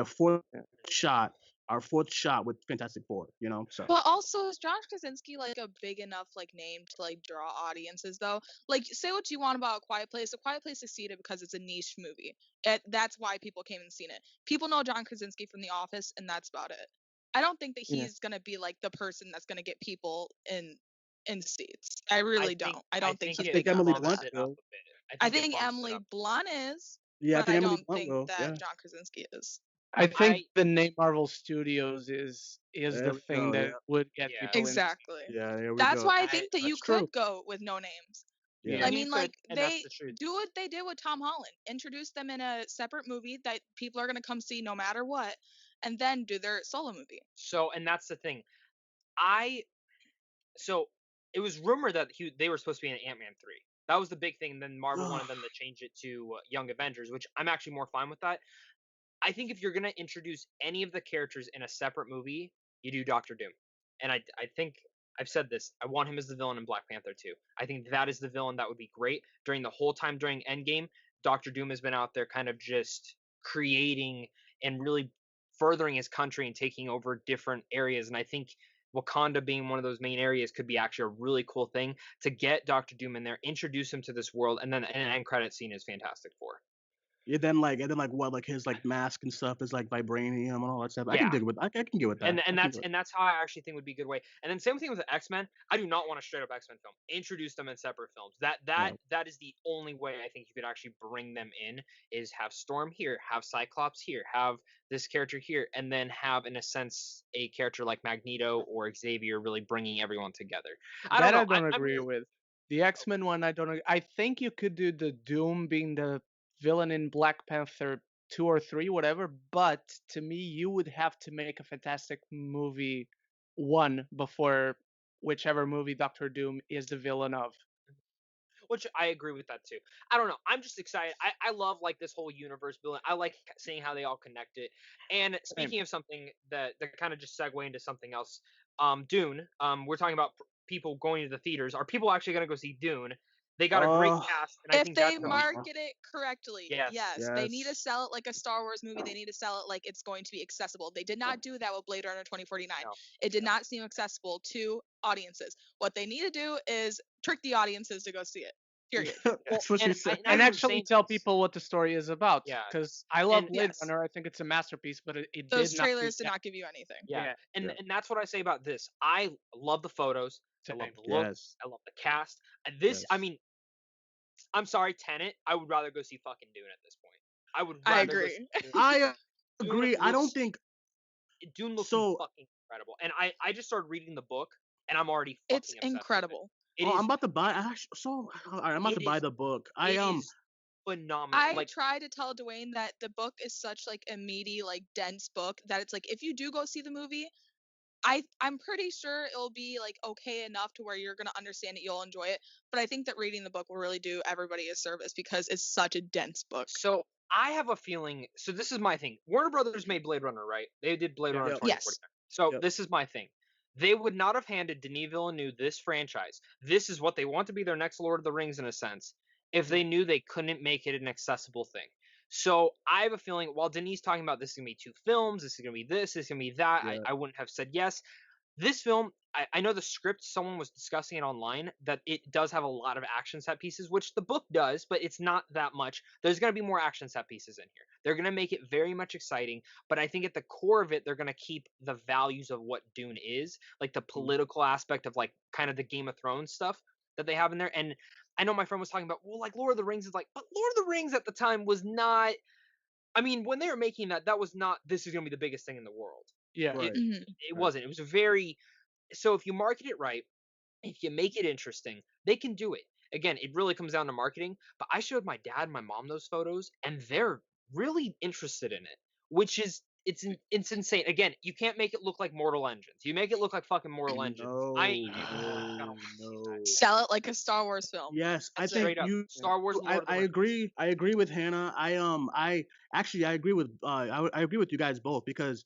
shot our fourth shot with Fantastic Four, so. But also, is John Krasinski a big enough name to draw audiences though? Say what you want about A Quiet Place. A Quiet Place succeeded because it's a niche movie. That's why people came and seen it. People know John Krasinski from The Office, and that's about it. I don't think that Yeah. he's gonna be the person that's gonna get people in seats. I really don't. I don't think he's I think big enough Emily for Blunt that. will. I think Emily Blunt is, Yeah, I but think I Emily don't Blunt think will. that Yeah. John Krasinski is. I think I the name Marvel Studios is There the we thing go. that Yeah. would get Yeah. people in. Exactly. Yeah. There we That's go. why I think that you That's true. could go with no names. Yeah. Yeah. I you mean, could, and that's they the truth. do what they did with Tom Holland. Introduce them in a separate movie that people are going to come see no matter what. and then do their solo movie. So, and that's the thing. So it was rumored that they were supposed to be in Ant-Man 3. That was the big thing. And then Marvel wanted them to change it to Young Avengers, which I'm actually more fine with that. I think if you're going to introduce any of the characters in a separate movie, you do Doctor Doom. And I think I've said this. I want him as the villain in Black Panther 2. I think that is the villain that would be great. During the whole time during Endgame, Doctor Doom has been out there kind of just creating and really furthering his country and taking over different areas. And I think Wakanda being one of those main areas could be actually a really cool thing to get Doctor Doom in there, introduce him to this world, and then an end credit scene is Fantastic Four. And then what, like his like mask and stuff is like vibranium and all that stuff. I can Yeah. dig with. I can get with that. And that's how I actually think would be a good way. And then same thing with the X-Men. I do not want a straight up X-Men film. Introduce them in separate films. That is the only way I think you could actually bring them in, is have Storm here, have Cyclops here, have this character here, and then have, in a sense, a character like Magneto or Xavier really bringing everyone together. I don't agree with. The X-Men one, I don't. I think you could do the Doom being the villain in Black Panther 2 or 3, whatever. But to me, you would have to make a Fantastic movie 1 before whichever movie Doctor Doom is the villain of. Which I agree with that too. I don't know. I'm just excited. I love like this whole universe building. I like seeing how they all connect it. And speaking of something that kind of just segue into something else, Dune. We're talking about people going to the theaters. Are people actually going to go see Dune? They got a great cast. And I think they market it correctly, yes. They need to Yes. sell it like a Star Wars movie. They need to sell it like it's going to be accessible. They did not do that with Blade Runner 2049. No. It did not seem accessible to audiences. What they need to do is trick the audiences to go see it. Period. That's what she said. And actually tell people what the story is about. Yeah. Because I love Blade Yes. Runner. I think it's a masterpiece, but it Those did trailers not did not give you anything. Yeah. And Yeah. and that's what I say about this. I love the photos. I love the look. Yes. I love the cast. And this, Yes. I mean, I'm sorry, Tenet. I would rather go see fucking Dune at this point. I would I rather go agree. see Dune. I Dune agree. I don't looks- think Dune looks so. fucking incredible. And I just started reading the book, and I'm already fucking It's obsessed with it. incredible. It Oh, is- I'm about to buy. I'm about to It buy is- the book. it is phenomenal. I Like, try to tell Duane that the book is such like a meaty, like dense book that it's like if you do go see the movie, I'm pretty sure it'll be like okay enough to where you're gonna understand it, you'll enjoy it. But I think that reading the book will really do everybody a service because it's such a dense book. so I have a feeling. So this is my thing. Warner Brothers made Blade Runner, right? They did Blade Runner Yep. 2049. Yes. So Yep. this is my thing. They would not have handed Denis Villeneuve this franchise. This is what they want to be their next Lord of the Rings in a sense, if they knew they couldn't make it an accessible thing. So I have a feeling while Denis talking about this is gonna be 2 films, this is gonna be this is gonna be that, Yeah. I wouldn't have said yes. This film, I know the script, someone was discussing it online, that it does have a lot of action set pieces, which the book does, but it's not that much. There's going to be more action set pieces in here. They're going to make it very much exciting, but I think at the core of it, they're going to keep the values of what Dune is, like the political aspect of like kind of the Game of Thrones stuff that they have in there. And I know my friend was talking about, well, like Lord of the Rings is like, but Lord of the Rings at the time was not, I mean, when they were making that was not, this is going to be the biggest thing in the world. Yeah. Right. It wasn't. It was a very, so if you market it right, if you make it interesting, they can do it. Again, it really comes down to marketing. But I showed my dad and my mom those photos, and they're really interested in it, which is it's insane. Again, you can't make it look like Mortal Engines. You make it look like fucking Mortal Engines. I ain't No. Sell it like a Star Wars film. Yes, I That's think straight up you. Star Wars. And Lord of the I Rings. agree. I agree with Hannah. I actually I agree with. I agree with you guys both because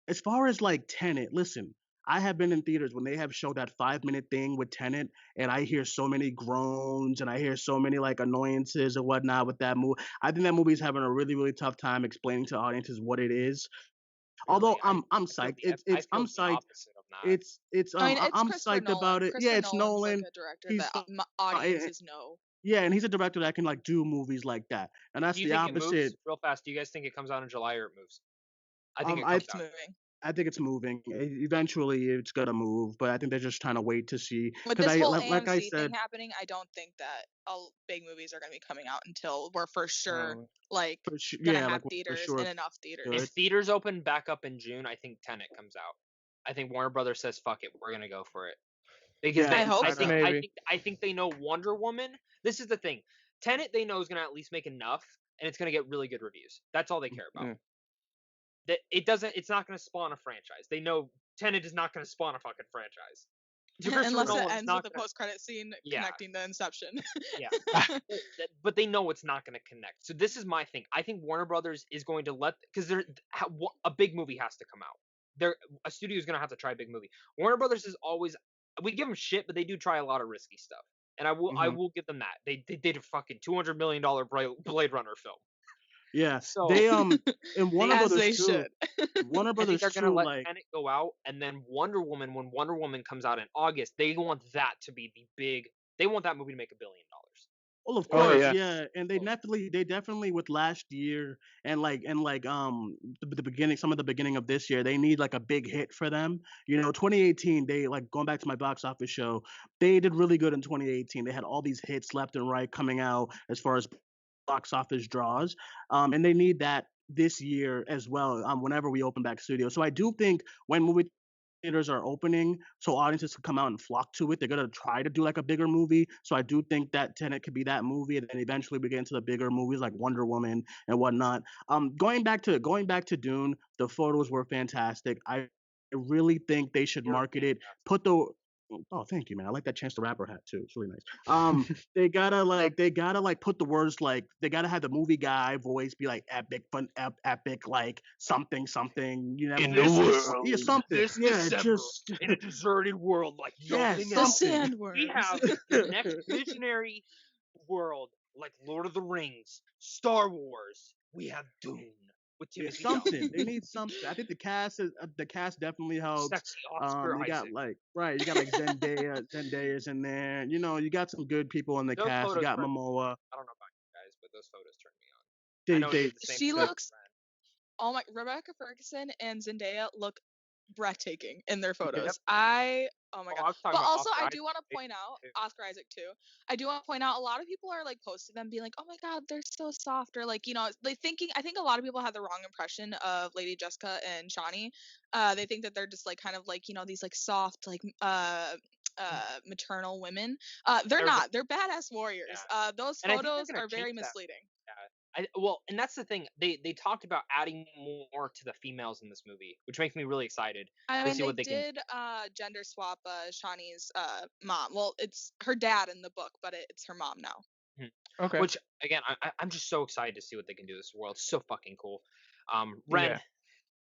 as far as like Tenet, listen, I have been in theaters when they have showed that 5-minute thing with Tenet, and I hear so many groans and I hear so many like annoyances or whatnot with that movie. I think that movie's having a really really tough time explaining to audiences what it is. Although Really, I'm I feel psyched. I'm the psyched. opposite of that. It's I mean, it's I'm Christopher psyched Nolan. about it. Christopher Yeah, it's Nolan's Nolan. like a director He's that audiences know. Yeah, and he's a director that can like do movies like that, and that's Do you the think it moves opposite. real fast? Do you guys think it comes out in July or it moves? I think it I comes It's out. moving. I think it's moving. Eventually, it's gonna move, but I think they're just trying to wait to see. With Because this whole like I AMC said, thing happening, I don't think that all big movies are going to be coming out until we're for sure like gonna yeah, have like for theaters sure. in enough theaters. Good. If theaters open back up in June, I think Tenet comes out. I think Warner Brothers says, "Fuck it, we're gonna go for it." Because Yeah, I hope I so. think, Maybe. I think they know Wonder Woman. This is the thing. Tenet they know is gonna at least make enough, and it's gonna get really good reviews. That's all they care about. Yeah. that it doesn't. It's not going to spawn a franchise. They know Tenet is not going to spawn a fucking franchise. Unless it ends with a post-credit scene Yeah. connecting to Inception. Yeah. But they know it's not going to connect. So this is my thing. I think Warner Brothers is going to because a big movie has to come out. A studio is going to have to try a big movie. Warner Brothers is always, we give them shit, but they do try a lot of risky stuff. And I will give them that. They did a fucking $200 million Blade Runner film. Yeah. So They and Warner As Brothers they too. should. Warner Brothers they're gonna too, let like Tenet go out, and then Wonder Woman. When Wonder Woman comes out in August, they want that to be the big. They want that movie to make $1 billion. well, of Oh, course, yeah. yeah. And they definitely with last year and the beginning, some of the beginning of this year, they need like a big hit for them. 2018, they like going back to my box office show, they did really good in 2018. They had all these hits left and right coming out as far as box office draws, and they need that this year as well. Whenever we open back studios, so I do think when movie theaters are opening, so audiences can come out and flock to it, they're gonna try to do like a bigger movie. So I do think that Tenet could be that movie, and then eventually we get into the bigger movies like Wonder Woman and whatnot. Going back to Dune, the photos were fantastic. I really think they should market it. Put the Oh, thank you, man. I like that Chance the Rapper hat too. It's really nice. They gotta like put the words like they gotta have the movie guy voice be like epic, fun, epic, like something, something. In the world, yeah, something. This Yeah, December, just in a deserted world like nothing yeah, The else. something. sandworms. We have the next visionary world like Lord of the Rings, Star Wars. We have Dune with Yeah, Timothy something. They need something. I think the cast definitely helps. Sexy Oscar You got Isaac. you got like Zendaya's in there. You got some good people in the Those cast. You photos got turn- Momoa. I don't know about you guys, but those photos turn me on. I know They you're the same She thing, looks- Ren. Oh my, Rebecca Ferguson and Zendaya look breathtaking in their photos. Yep. Oh my Oh, god. I was talking But about also, Oscar I Isaac do want to too. point out Oscar Isaac too. I do want to point out a lot of people are like posting them, being like, "Oh my god, they're so soft," or like I think a lot of people have the wrong impression of Lady Jessica and Shawnee. They think that they're just like kind of like these like soft like maternal women. They're not. They're badass warriors. Those And I think they're photos gonna are very change that. misleading. And that's the thing. They talked about adding more to the females in this movie, which makes me really excited I to mean, see what they can. did gender swap Shawnee's mom. Well, it's her dad in the book, but it's her mom now. Okay. Which again, I'm just so excited to see what they can do with this world. It's so fucking cool. Ren, Yeah.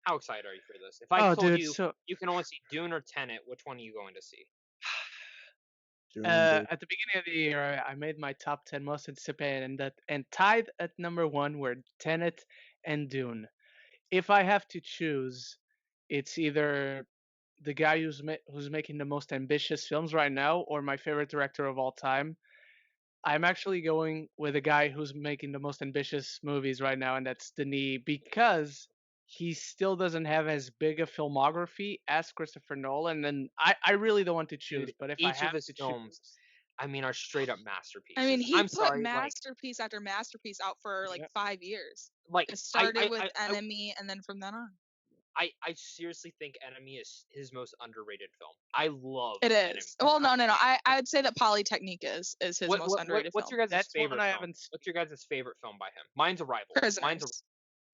how excited are you for this? If I Oh, told dude, you so you can only see Dune or Tenet, which one are you going to see? at the beginning of the year, I made my top 10 most anticipated, and tied at number one were Tenet and Dune. If I have to choose, it's either the guy who's making the most ambitious films right now, or my favorite director of all time. I'm actually going with a guy who's making the most ambitious movies right now, and that's Denis, because he still doesn't have as big a filmography as Christopher Nolan. And I really don't want to choose, Dude, but if I each have of his to films, choose, I mean, are straight up masterpieces. I mean, he I'm put sorry, masterpiece after masterpiece out for like 5 years. like It started with I Enemy, and then from then on. I seriously think Enemy is his most underrated film. I love It Enemy. is. Well, no. I would say that Polytechnique is his most underrated what's film. your guys' That's one favorite I film? haven't seen. What's your guys' favorite film by him? Mine's Arrival. Prisoners.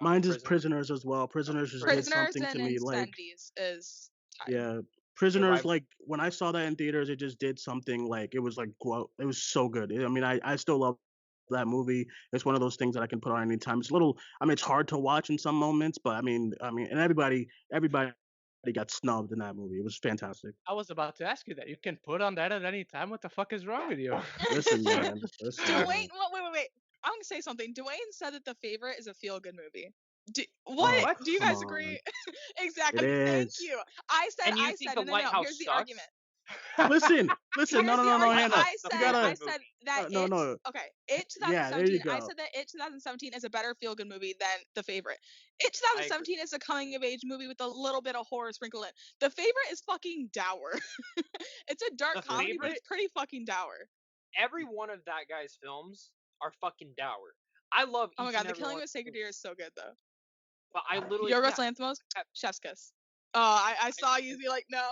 Mine's is Prisoners as well. Prisoners just did Prisoners something and to me like Incendies is tied. yeah. Prisoners, Arrival. like when I saw that in theaters, it just did something like it was like it was so good. I mean, I still love that movie. It's one of those things that I can put on anytime. It's a little, I mean, it's hard to watch in some moments, but and everybody got snubbed in that movie. It was fantastic. I was about to ask you that. You can put on that at any time. What the fuck is wrong with you? Listen, man. Listen, Dwayne, man. wait. I'm gonna say something. Dwayne said that The Favorite is a feel-good movie. Oh, What? Do you come guys on. agree? Exactly. It Thank is. you. I said. And you think The No. Lighthouse Here's the sucks? argument. Listen, Here's no, the Hannah. argument. I You gotta, said that no, it. no. Okay, It Yeah, there you 2017. I go. said that It 2017 is a better feel-good movie than The Favorite. It I agree. 2017 is a coming-of-age movie with a little bit of horror sprinkled in. The Favorite is fucking dour. It's a dark The comedy, but Favorite- it's pretty fucking dour. Every one of that guy's films are fucking dour. I love. Oh my each god, and The every Killing one of a Sacred Deer is so good though. But I literally. Yorgos yeah, Lanthimos, Chef's Kiss. Oh, I saw you be like, no.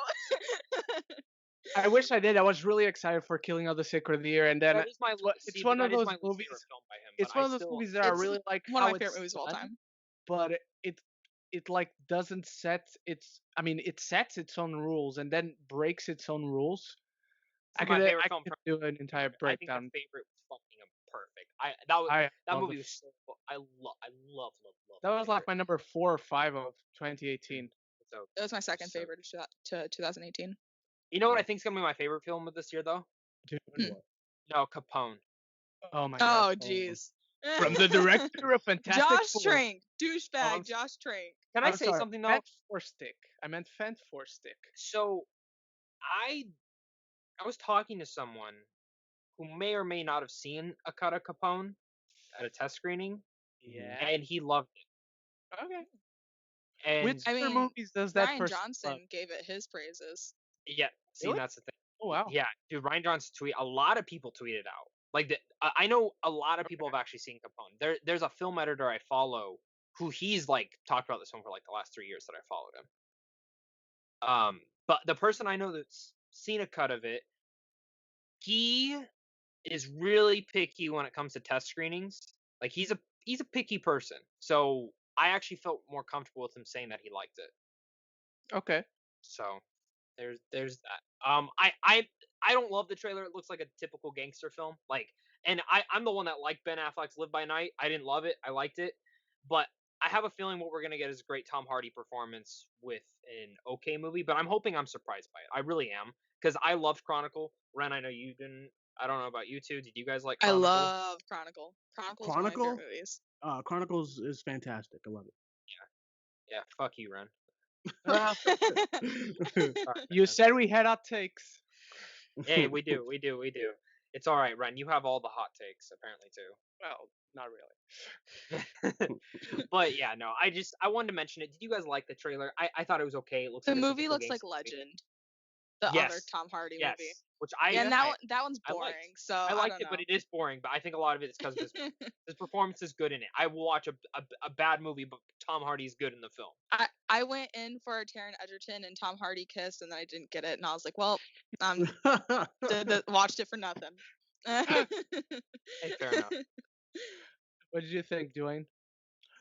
I wish I did. I was really excited for Killing of the Sacred Deer, and then that is my. it's one of that is those my least movies. favorite film by him. It's but one I of those still, movies that I It's really like. one of how my favorite it's movies of all done, time. But it it like doesn't set its. I mean, it sets its own rules and then breaks its own rules. For my favorite I film, could do an entire I think the breakdown. favorite was fucking perfect. That was I that love movie was so I love that was like favorite. my number 4 or 5 of 2018. So It was my second so favorite to 2018. you know what I think is gonna be my favorite film of this year though? Dude, Hmm. what? No, Capone. Oh my Oh, god. jeez. From the director of Fantastic Josh Four. Trank, Oh, douchebag. I'm Josh Trank. Can I I'm say sorry. something though? Fent for Stick. I meant Fent for Stick. So I I was talking to someone who may or may not have seen a cut of Capone at a test screening, Yeah. and he loved Okay. it. And Which I other mean, movies does that Ryan person Johnson love? gave it his praises. yeah, see, Really? that's the thing. Oh wow. Yeah, dude, Ryan Johnson tweet. A lot of people tweeted out. Like, I know a lot of people have actually seen Capone. There's a film editor I follow who he's like talked about this film for like the last 3 years that I followed him. But the person I know that's seen a cut of it, he is really picky when it comes to test screenings. Like, he's a picky person. So I actually felt more comfortable with him saying that he liked it. Okay. So there's that. I don't love the trailer. It looks like a typical gangster film. Like, and I'm the one that liked Ben Affleck's Live by Night. I didn't love it. I liked it, but I have a feeling what we're gonna get is a great Tom Hardy performance with an okay movie. But I'm hoping I'm surprised by it. I really am, because I loved Chronicle. Ren, I know you didn't. I don't know about you two. Did you guys like I Chronicle? love Chronicle. Chronicle's one of my Chronicle? favorite movies. Chronicles is fantastic. I love Yeah, fuck you, Ren. Well, it. Sorry, you Ren. said we had hot takes. Hey, we do. It's all right, Ren. You have all the hot takes apparently too. Well, not really. But yeah, no, I wanted to mention it. Did you guys like the trailer? I thought it was okay. It looks The like a movie typical looks like gangster movie. Legend, the other Yes, Tom Hardy yes. movie. Which Yeah, and I that one's I liked. boring. So I I liked don't it, know. but it is boring. But I think a lot of it is because of his performance is good in it. I will watch a bad movie, but Tom Hardy's good in the film. I went in for a Taron Egerton and Tom Hardy kiss, and then I didn't get it, and I was like, well, watched it for nothing. Hey, fair enough. What did you think, Duane?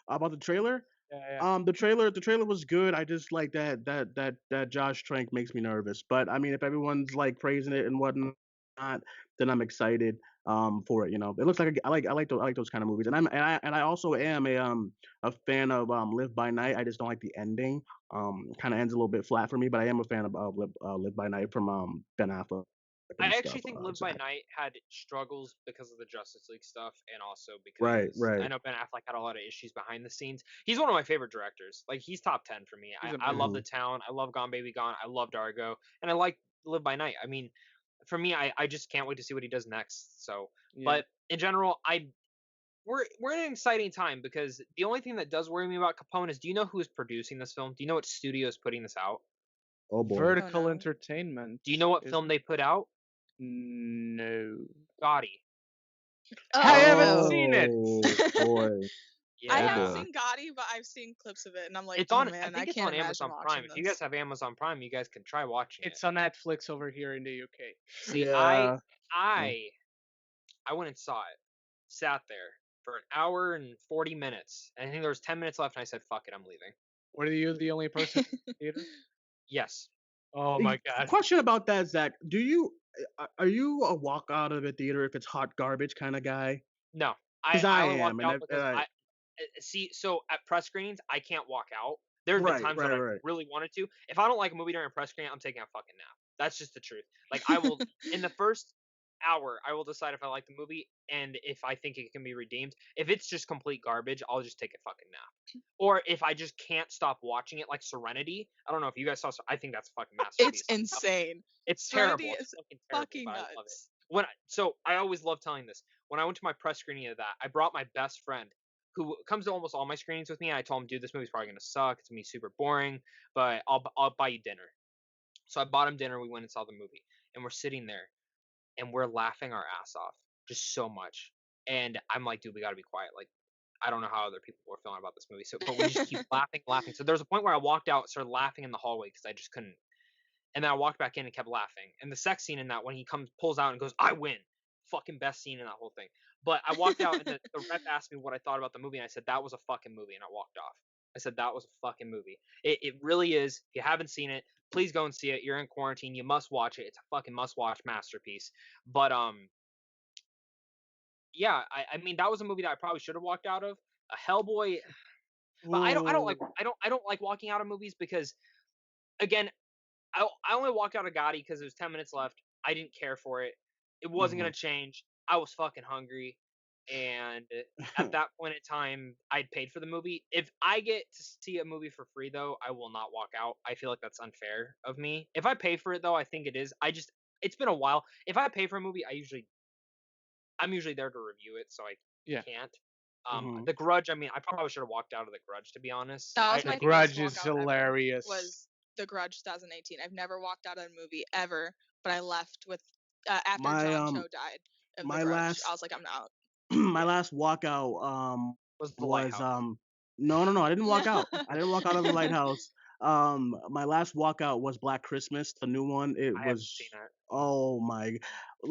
About the trailer? Yeah. The trailer was good. I just like that Josh Trank makes me nervous. But I mean, if everyone's like praising it and whatnot, then I'm excited for it. You know, it looks like I like those kind of movies. And I also am a fan of Live by Night. I just don't like the ending. Kind of ends a little bit flat for me. But I am a fan of Live by Night from Ben Affleck. I And actually stuff, think Live by Zach. Night had struggles because of the Justice League stuff, and also Right, because right. I know Ben Affleck had a lot of issues behind the scenes. He's one of my favorite directors. Like, he's top 10 for me. He's I love Mhm. The Town. I love Gone Baby Gone. I love Dargo, and I like Live by Night. I mean, for me, I just can't wait to see what he does next. So, Yeah. but in general, we're in an exciting time, because the only thing that does worry me about Capone is, do you know who is producing this film? Do you know what studio is putting this out? Oh boy. Vertical no. Entertainment. Do you know what is- film they put out? No. Gotti. I haven't Oh seen it. boy. Yeah. I haven't boy. seen Gotti, but I've seen clips of it, and I'm like, It's oh on. man, I think it's can't on imagine Amazon watching Prime. this. If you guys have Amazon Prime, you guys can try watching It's it. on Netflix over here in the UK. See, Yeah. I went and saw it. Sat there for an hour and 40 minutes. And I think there was 10 minutes left, and I said, "Fuck it, I'm leaving." Were you the only person in the theater? Yes. Oh my god. Question about that, Zach. Are you a walk out of a theater if it's hot garbage kind of guy? No. Because I I only am, walked and out because I see. So at press screenings, I can't walk out. There have been Right, times right, when I right. really wanted to. If I don't like a movie during a press screening, I'm taking a fucking nap. That's just the truth. Like, I will in the first hour, I will decide if I like the movie and if I think it can be redeemed. If it's just complete garbage, I'll just take a fucking nap. Or if I just can't stop watching it, like Serenity. I don't know if you guys saw. I think that's a fucking masterpiece. It's insane. It's Serenity terrible. It's is fucking terrible, fucking but I love it. nuts. So I always love telling this. When I went to my press screening of that, I brought my best friend who comes to almost all my screenings with me. And I told him, dude, this movie's probably gonna suck. It's gonna be super boring, but I'll buy you dinner. So I bought him dinner. We went and saw the movie, and we're sitting there, and we're laughing our ass off, just so much. And I'm like, dude, we gotta be quiet. Like, I don't know how other people were feeling about this movie. So, but we just keep laughing. So there's a point where I walked out, started laughing in the hallway because I just couldn't. And then I walked back in and kept laughing. And the sex scene in that, when he pulls out and goes, "I win," fucking best scene in that whole thing. But I walked out, and the rep asked me what I thought about the movie, and I said that was a fucking movie, and I walked off. I said that was a fucking movie. It really is. If you haven't seen it, please go and see it. You're in quarantine. You must watch it. It's a fucking must watch masterpiece. But yeah, I mean that was a movie that I probably should have walked out of. A Hellboy, but I don't like walking out of movies because again, I only walked out of Gotti because there was 10 minutes left. I didn't care for it. It wasn't gonna change. I was fucking hungry, and at that point in time, I'd paid for the movie. If I get to see a movie for free, though, I will not walk out. I feel like that's unfair of me. If I pay for it, though, I think it is. It's been a while. If I pay for a movie, I'm usually there to review it, so I Yeah. can't. Mhm. The Grudge. I mean, I probably should have walked out of The Grudge, to be honest. That was The my first Grudge is walkout ever, hilarious. was The Grudge 2018. I've never walked out of a movie ever, but I left with after My John Cho died of The my Grudge. last I was like, I'm out. my Yeah. last walkout Was The was Lighthouse. no, I didn't walk out. I didn't walk out of the lighthouse. My last walkout was Black Christmas, the new one. It I haven't seen was it. oh my,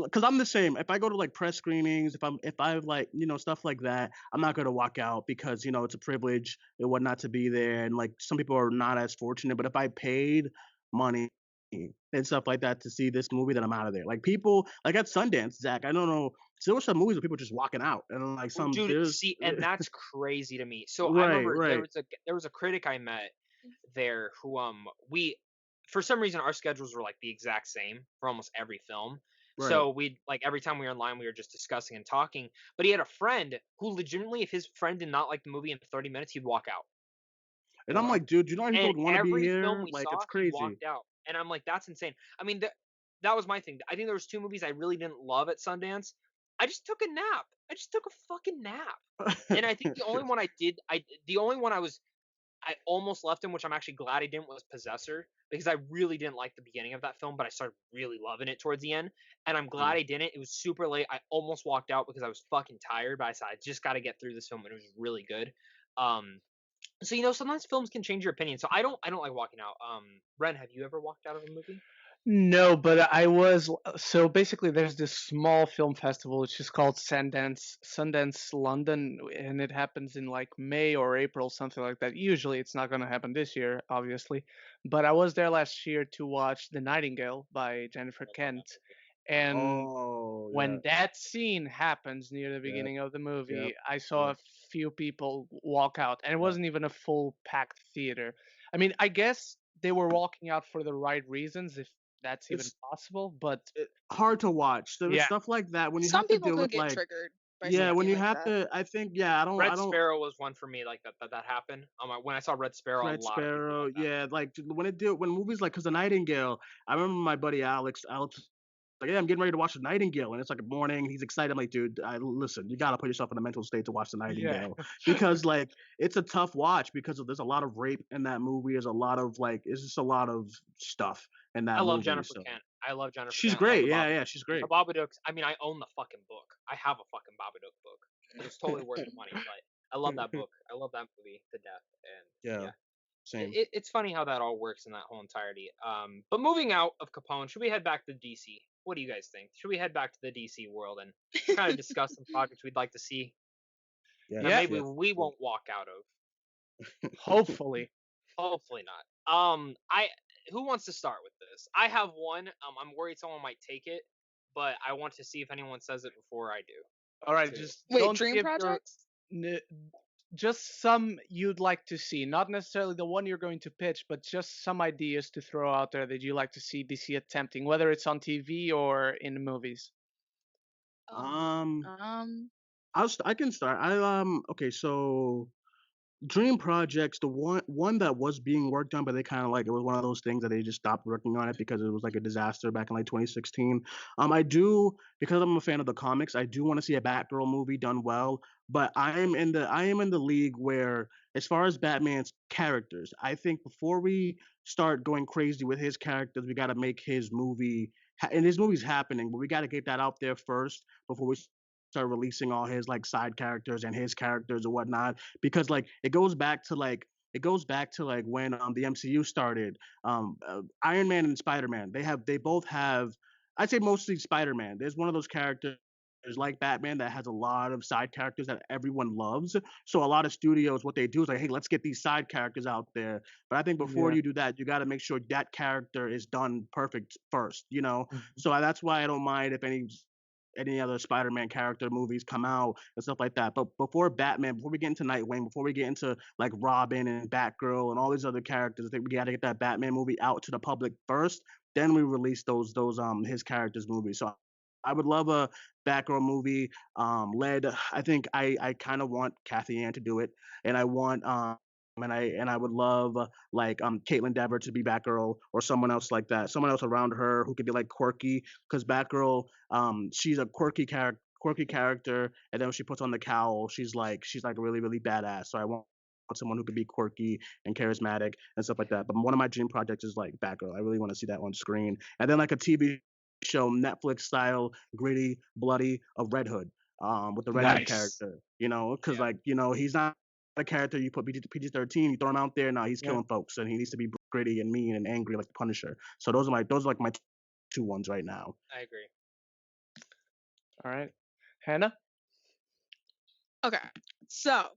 because I'm the same. If I go to like press screenings, if I like stuff like that, I'm not gonna walk out because it's a privilege and whatnot to be there, and like some people are not as fortunate. But if I paid money and stuff like that to see this movie, then I'm out of there. Like people like at Sundance, Zach. I don't know. So there were some movies where people just walking out, and like Well, some dude, there's see, and that's crazy to me. So I right, remember right, there was a critic I met there who we for some reason our schedules were like the exact same for almost every film. right. So we like every time we were in line we were just discussing and talking. But he had a friend who legitimately, if his friend did not like the movie in 30 minutes, he'd walk out. And I'm like, dude, you know how many people And would want to be every film here? we Like, saw, it's he crazy. walked out. And I'm like, that's insane. I mean, that was my thing. I think there was two movies I really didn't love at Sundance. I just took a nap. I just took a fucking nap. And I think the only one the only one I almost left him, which I'm actually glad I didn't, was Possessor, because I really didn't like the beginning of that film, but I started really loving it towards the end. And I'm glad I didn't. It was super late. I almost walked out because I was fucking tired, but I said I just got to get through this film, and it was really good. So sometimes films can change your opinion. So I don't like walking out. Ren, have you ever walked out of a movie? No, but I was so basically there's this small film festival which is called Sundance London, and it happens in like May or April, something like that. Usually it's not going to happen this year, obviously, but I was there last year to watch The Nightingale by Jennifer I love that Kent, movie. and Oh, yeah, when that scene happens near the yeah, beginning of the yeah, movie, I saw yeah, a few people walk out, and it yeah. wasn't even a full packed theater. I mean, I guess they were walking out for the right reasons, if that's even It's possible, but hard to watch. So it's yeah. stuff like that when you have Some to people deal could with get like, triggered by yeah, Yeah. when something you like have that. to, I think, yeah, I Red don't. Sparrow was one for me like that happened. When I saw Red Sparrow, a Red lot of people Sparrow, walked out. yeah, like when movies like, cause the Nightingale, I remember my buddy Alex was like, yeah, I'm getting ready to watch the Nightingale, and it's like a morning. He's excited. I'm like, dude, listen, you gotta put yourself in a mental state to watch the Yeah. Nightingale because like it's a tough watch because there's a lot of rape in that movie. There's a lot of like, it's just a lot of stuff in I that love movie. Jennifer So Kent. I love Jennifer she's Kent. I love great. the Yeah, Babadook. yeah, she's The great. Babadook. I mean, I own the fucking book. I have a fucking Babadook book. It was totally worth the money, but I love that book. I love that movie to death. And Yeah, yeah, same. it's funny how that all works in that whole entirety. But moving out of Capone, should we head back to DC? What do you guys think? Should we head back to the DC world and kind of discuss some projects we'd like to see that Yes, Yeah, maybe yes. we won't walk out of? hopefully. Hopefully not. I who wants to start with this? I have one. I'm worried someone might take it, but I want to see if anyone says it before I do. All right, Too. just Wait, don't dream give your projects? n- just some you'd like to see, not necessarily the one you're going to pitch, but just some ideas to throw out there that you like to see DC attempting, whether it's on TV or in the movies. Um, Um, I can start. Okay, so dream projects, the one that was being worked on, but they kind of like, it was one of those things that they just stopped working on it because it was like a disaster back in like 2016. I do, because I'm a fan of the comics, I do want to see a Batgirl movie done well, but I am in the league where, as far as Batman's characters, I think before we start going crazy with his characters, we got to make his movie, and his movie's happening, but we got to get that out there first before we start releasing all his like side characters and his characters and whatnot, because like it goes back to like when the MCU started. Iron Man and Spider Man, they both have, I'd say mostly Spider Man. There's one of those characters like Batman that has a lot of side characters that everyone loves. So a lot of studios, what they do is like, hey, let's get these side characters out there. But I think before Yeah. you do that, you got to make sure that character is done perfect first. Mhm. So that's why I don't mind if any other Spider-Man character movies come out and stuff like that. But before Batman, before we get into Nightwing, before we get into like Robin and Batgirl and all these other characters, I think we got to get that Batman movie out to the public first. Then we release those his characters movies. So I would love a Batgirl movie led. I think I kind of want Kathy Ann to do it, and I want and I would love like Caitlin Dever to be Batgirl or someone else like that, someone else around her who could be like quirky, because Batgirl she's a quirky character, and then when she puts on the cowl, she's like really really badass. So I want someone who could be quirky and charismatic and stuff like that. But one of my dream projects is like Batgirl. I really want to see that on screen, and then like a TV show, Netflix style, gritty, bloody, of Red Hood, with the Red Hood Nice. character. Because Yeah. he's not a character you put PG-13, you throw him out there, now he's Yeah. killing folks, and he needs to be gritty and mean and angry like the Punisher. So those are like my two ones right now. I agree. All right. Hannah? Okay, so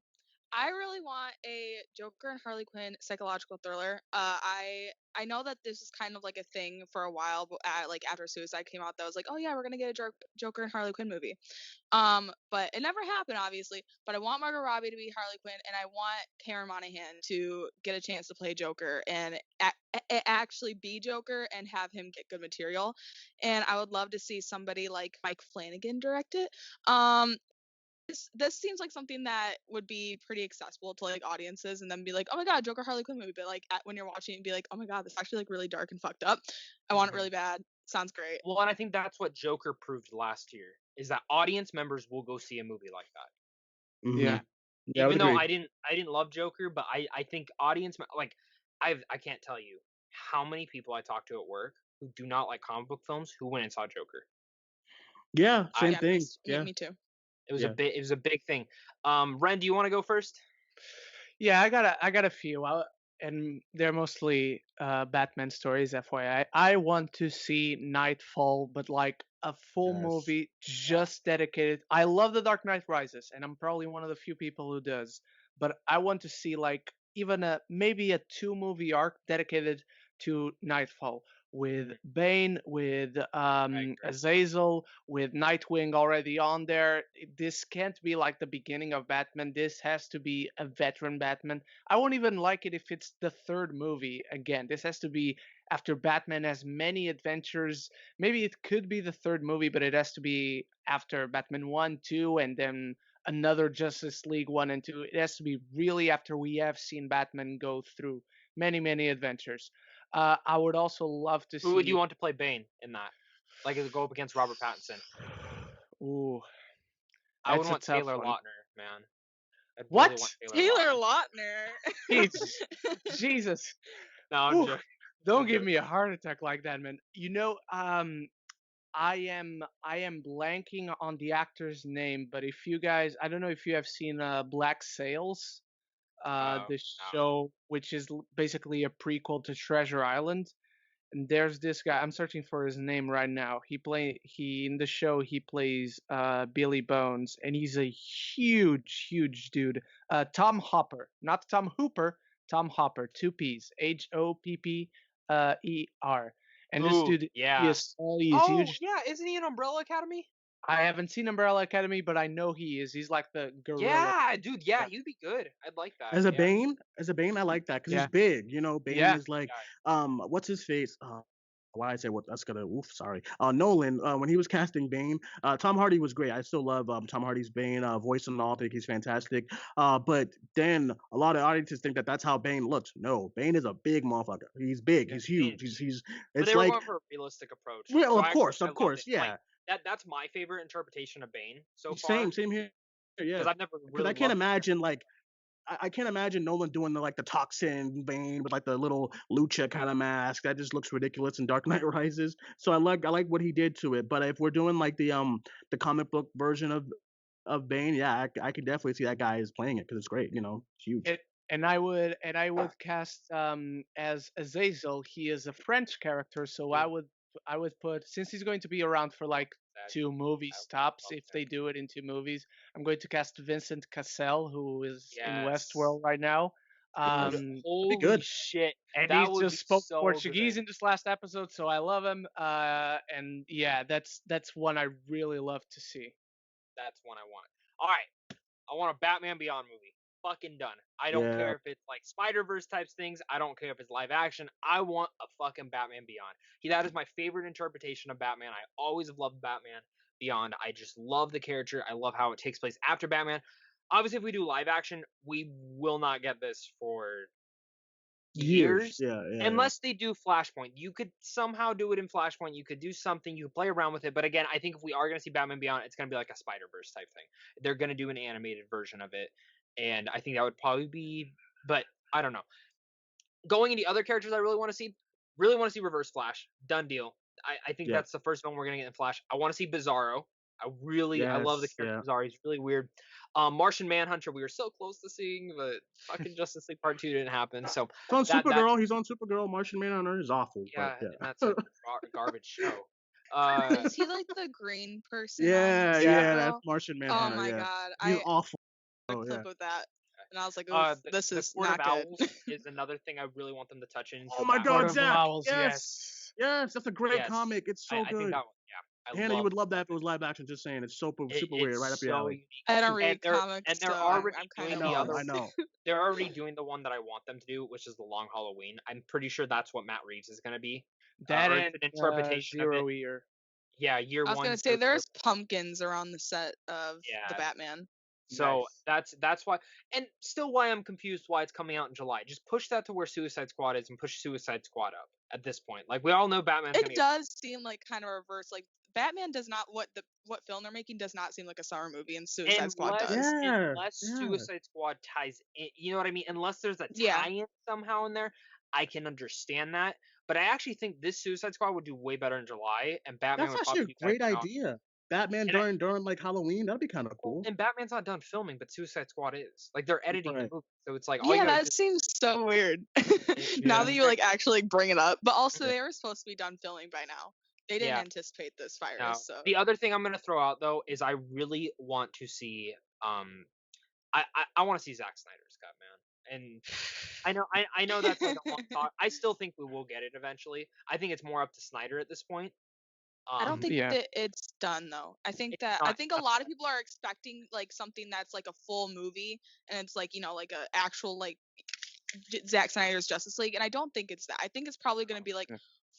I really want a Joker and Harley Quinn psychological thriller. I know that this is kind of like a thing for a while, but like after Suicide came out, that was like, oh yeah, we're gonna get a Joker and Harley Quinn movie. But it never happened, obviously. But I want Margot Robbie to be Harley Quinn, and I want Cameron Monaghan to get a chance to play Joker and actually be Joker and have him get good material. And I would love to see somebody like Mike Flanagan direct it. This seems like something that would be pretty accessible to like audiences, and then be like, oh my god, Joker Harley Quinn movie. But like when you're watching it, be like, oh my god, this is actually like really dark and fucked up. I want it really bad. Sounds great. Well, and I think that's what Joker proved last year, is that audience members will go see a movie like that. Mm-hmm. Yeah. Yeah, I would Even though agree. I didn't love Joker, but I think like I can't tell you how many people I talk to at work who do not like comic book films who went and saw Joker. Yeah, I same Yeah, thing. Yeah, me too. It was yeah. it was a big thing. Ren, do you want to go first? Yeah, I got a few, and they're mostly Batman stories. FYI, I want to see Nightfall, but like a full Yes. movie just dedicated. I love The Dark Knight Rises, and I'm probably one of the few people who does. But I want to see like even maybe a 2 movie arc dedicated to Nightfall with Bane, with agree. Azazel, with Nightwing already on there. This can't be like the beginning of Batman. This has to be a veteran Batman. I won't even like it if it's the third movie again. This has to be after Batman has many adventures. Maybe it could be the third movie, but it has to be after Batman 1, 2, and then another Justice League 1 and 2. It has to be really after we have seen Batman go through many, many adventures. I would also love to Who would you see. want to play Bane in that? Like it would go up against Robert Pattinson. Ooh, I would that's a want tough Taylor one. Lautner, man. I'd really What? want Taylor Lautner. Lautner. Jesus. No, I'm Ooh, joking. don't I'm give joking. me a heart attack like that, man. I am blanking on the actor's name, but if you guys, I don't know if you have seen Black Sails, Oh, the no. show, which is basically a prequel to Treasure Island. And there's this guy. I'm searching for his name right now. He in the show he plays Billy Bones, and he's a huge, huge dude. Tom Hopper, not Tom Hooper. Tom Hopper, 2 P's, Hopper. And this Ooh, dude, yeah. he is Oh, huge. yeah. Isn't he in Umbrella Academy? I haven't seen Umbrella Academy, but I know he is. He's like the gorilla. Yeah, dude. Yeah, Yeah, he'd be good. I'd like that. As a Yeah. Bane, I like that because he's yeah, big. Bane yeah. is like, Yeah. what's his face? Why I say what that's gonna oof, sorry. Nolan, when he was casting Bane, Tom Hardy was great. I still love Tom Hardy's Bane voice and all. I think he's fantastic. But then a lot of audiences think that that's how Bane looks. No, Bane is a big motherfucker. He's big. Yeah. He's huge. He's. But It's they were like, going for a realistic approach. well, So of course, I of loved course, it. yeah. Like that's my favorite interpretation of Bane so Same, far. same here. Yeah, Because I've never because really I can't loved the imagine like I can't imagine Nolan doing the toxin Bane with like the little lucha kind of mask. That just looks ridiculous in Dark Knight Rises. So I like what he did to it. But if we're doing like the comic book version of Bane, yeah, I could definitely see that guy is playing it because it's great. It's huge. And I would cast as Azazel. He is a French character, so I would would put, since he's going to be around for like Zach, 2 movies I tops, love if Zach. they do it in 2 movies, I'm going to cast Vincent Cassel, who is in Yes. Westworld right now. Dude, Um, holy good. shit. and That he would be just spoke so Portuguese good. in this last episode, so I love him. And yeah, that's one I really love to see. That's one I want. All right. I want a Batman Beyond movie. Fucking done. I don't care Yeah. if it's like Spider-Verse types things. I don't care if it's live action. I want a fucking Batman Beyond. That is my favorite interpretation of Batman. I always have loved Batman Beyond. I just love the character. I love how it takes place after Batman. Obviously, if we do live action, we will not get this for years. Yeah. Unless they do Flashpoint. You could somehow do it in Flashpoint. You could do something. You could play around with it. But again, I think if we are going to see Batman Beyond, it's going to be like a Spider-Verse type thing. They're going to do an animated version of it. And I think that would probably be. But I don't know. Going into other characters I really want to see Reverse Flash. Done deal. I think Yeah. that's the first one we're going to get in Flash. I want to see Bizarro. I love the Yes, character yeah. Bizarro. He's really weird. Martian Manhunter, we were so close to seeing, but fucking Justice League Part 2 didn't happen. So It's on that Supergirl. He's on Supergirl. Martian Manhunter is awful. yeah, But and that's a garbage show. Is he like the green person? yeah, on yeah, Supergirl? that's Martian Oh Manhunter. my Yeah, god, he's I awful. a Oh, clip yeah. of that, and I was like, "Oh, this is Court not of good." Owls is another thing I really want them to touch into. Oh my Court God, of Zach! Owls, Yes, yes, that's a great Yes. comic. It's so I good. think that one, yeah. Hannah, you would love that if it was live action. Just saying, it's super weird, right up your alley. Unique. I don't And read they're- comics, and they're so already I'm kind doing of the other. I know. They're already doing the one that I want them to do, which is the Long Halloween. I'm pretty sure that's what Matt Reeves is going to be. That or and it's an interpretation of Zero it. Year. Yeah, year I was one. gonna say there's pumpkins around the set of the Batman. So Nice. that's why, and still why I'm confused why it's coming out in July. Just push that to where Suicide Squad is, and push Suicide Squad up at this point. Like we all know Batman's It gonna does seem like kind of reverse. Like Batman does not what film they're making does not seem like a summer movie, and Suicide Squad does. Unless Suicide Squad ties in, you know what I mean? Unless there's a tie-in somehow in there, I can understand that. But I actually think this Suicide Squad would do way better in July, and Batman That's would probably actually do a great better idea. Batman during like Halloween, that'd be kind of cool. And Batman's not done filming, but Suicide Squad is. Like they're editing the Right. movie, so it's like Yeah, that seems so weird. Now that you like actually bring it up, but also they were supposed to be done filming by now. They didn't anticipate this virus. Now, So the other thing I'm gonna throw out though is I really want to see I want to see Zack Snyder's cut, man. And I know that's like a long talk. I still think we will get it eventually. I think it's more up to Snyder at this point. I don't think that it's done though. I think a lot of people are expecting like something that's like a full movie, and it's like like a actual like Zack Snyder's Justice League, and I don't think it's that. I think it's probably going to be like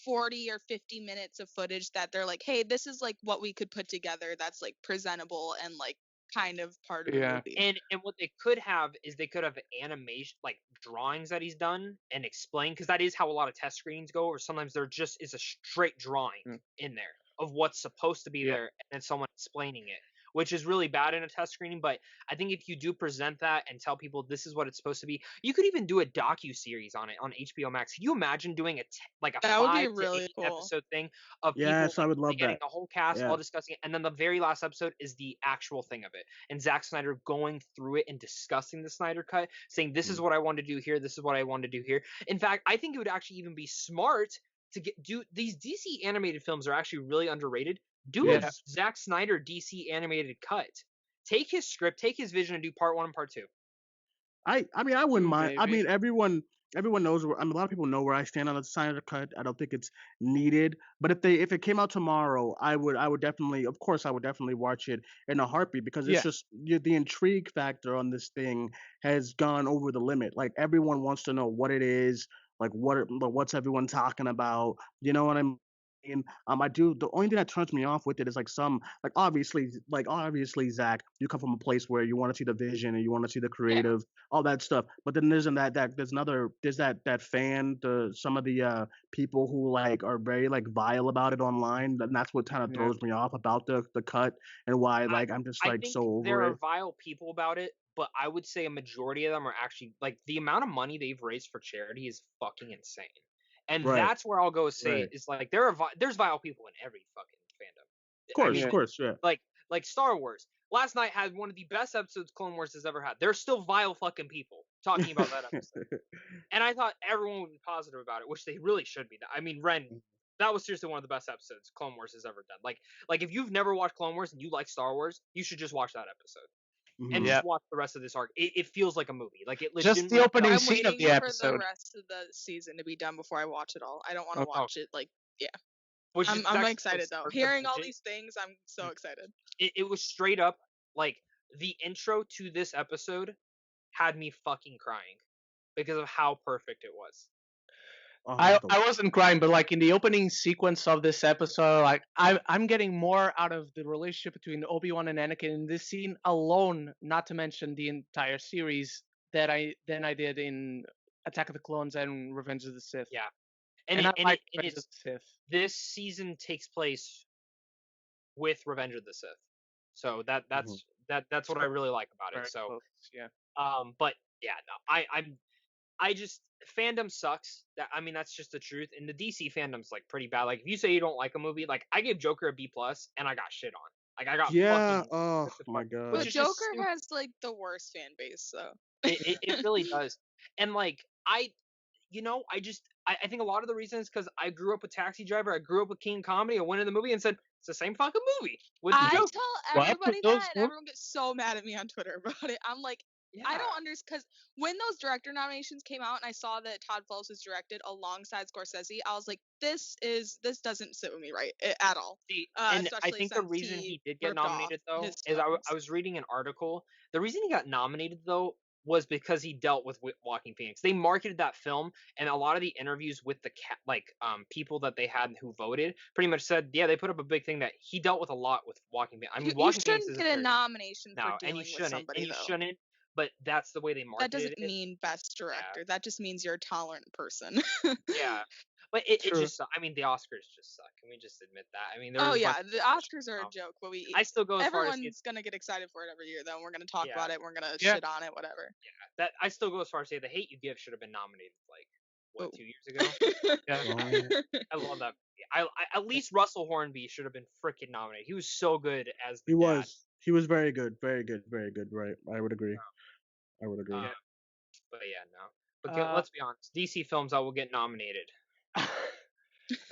40 or 50 minutes of footage that they're like, hey, this is like what we could put together that's like presentable and like kind of part of the movie. And what they could have is they could have animation, like drawings that he's done and explain, because that is how a lot of test screenings go, or sometimes there just is a straight drawing in there of what's supposed to be there, and then someone explaining it, which is really bad in a test screening. But I think if you do present that and tell people this is what it's supposed to be, you could even do a docu-series on it on HBO Max. Can you imagine doing a 5 to 8 episode thing of people I would love getting that. the whole cast all discussing it, and then the very last episode is the actual thing of it, and Zack Snyder going through it and discussing the Snyder Cut, saying this is what I want to do here, this is what I want to do here. In fact, I think it would actually even be smart to do these DC animated films are actually really underrated. Do a Zack Snyder DC animated cut. Take his script, take his vision, and do part 1 and part 2. I mean, I wouldn't mind. I mean, everyone knows where. I mean, a lot of people know where I stand on the Snyder Cut. I don't think it's needed. But if it came out tomorrow, I would definitely, of course, I would definitely watch it in a heartbeat, because it's just the intrigue factor on this thing has gone over the limit. Like everyone wants to know what it is, like what's everyone talking about. You know what I mean? I do. The only thing that turns me off with it is like obviously, Zach, you come from a place where you want to see the vision and you want to see the creative, all that stuff. But then there's that fan, some of the people who like are very like vile about it online, and that's what kind of throws me off about the cut, and why I'm just like so over there it. are vile people about it, but I would say a majority of them are actually like the amount of money they've raised for charity is fucking insane. And that's where I'll go say is like there's vile people in every fucking fandom. Of course, yeah. Like Star Wars. Last night had one of the best episodes Clone Wars has ever had. There's still vile fucking people talking about that episode. And I thought everyone would be positive about it, which they really should be. I mean, Ren that was seriously one of the best episodes Clone Wars has ever done. Like if you've never watched Clone Wars and you like Star Wars, you should just watch that episode and Yeah. just watch the rest of this arc. It feels like a movie. Like it Just the legitimately opening felt- I'm scene of waiting the for the episode. rest of the season to be done before I watch it all. I don't want to Okay. watch it like which is I'm actually excited though. smart Hearing all budget. these things, I'm so excited. It was straight up like the intro to this episode had me fucking crying because of how perfect it was. Oh, I wasn't crying, but like in the opening sequence of this episode, like I'm getting more out of the relationship between Obi-Wan and Anakin in this scene alone, not to mention the entire series than I did in Attack of the Clones and Revenge of the Sith. Yeah. And I like Revenge of the Sith. This season takes place with Revenge of the Sith. So that's what I really like about Very it. So close, yeah. but yeah, no, I just fandom sucks. I mean that's just the truth. And the DC fandom's like pretty bad. Like if you say you don't like a movie, like I gave Joker a B+ and I got shit on. Like I got yeah. fucking Oh what the my fuck? god. Which But is just Joker stupid. has like the worst fan base, so It really does. And like I think a lot of the reason is because I grew up with Taxi Driver, I grew up with King Comedy, I went in the movie and said it's the same fucking movie with the I Joker. tell What? everybody With those that, and movies? everyone gets so mad at me on Twitter about it. I'm like, I don't understand, because when those director nominations came out and I saw that Todd Phillips was directed alongside Scorsese, I was like, this doesn't sit with me right at all. See, and I Especially think the since reason he did get ripped off nominated though his is I films. was reading an article. The reason he got nominated though was because he dealt with Walking Phoenix. They marketed that film, and a lot of the interviews with the people that they had who voted pretty much said, yeah, they put up a big thing that he dealt with a lot with Walking Phoenix. I mean, You Walking Phoenix shouldn't is get a nomination for no, and you dealing with shouldn't, somebody, and you though. shouldn't. But that's the way they That marketed doesn't it. mean best director. That just means you're a tolerant person. Yeah, but it True. just I mean the Oscars just suck. Can we just admit that? I mean, there Oh was a yeah, bunch of the nominations Oscars are a now. joke, but I still go as far as everyone's gonna get excited for it every year, though. And we're gonna talk Yeah. about it. We're gonna Yeah. shit on it, whatever. that I still go as far as say The Hate You Give should have been nominated like Oh. 2 years ago. Yeah. I love that movie. I at least Russell Hornby should have been freaking nominated. He was so good as the He dad. He was very good. Very good. Very good. Right. I would agree. I would agree. But yeah, no. But let's be honest. DC films that will get nominated.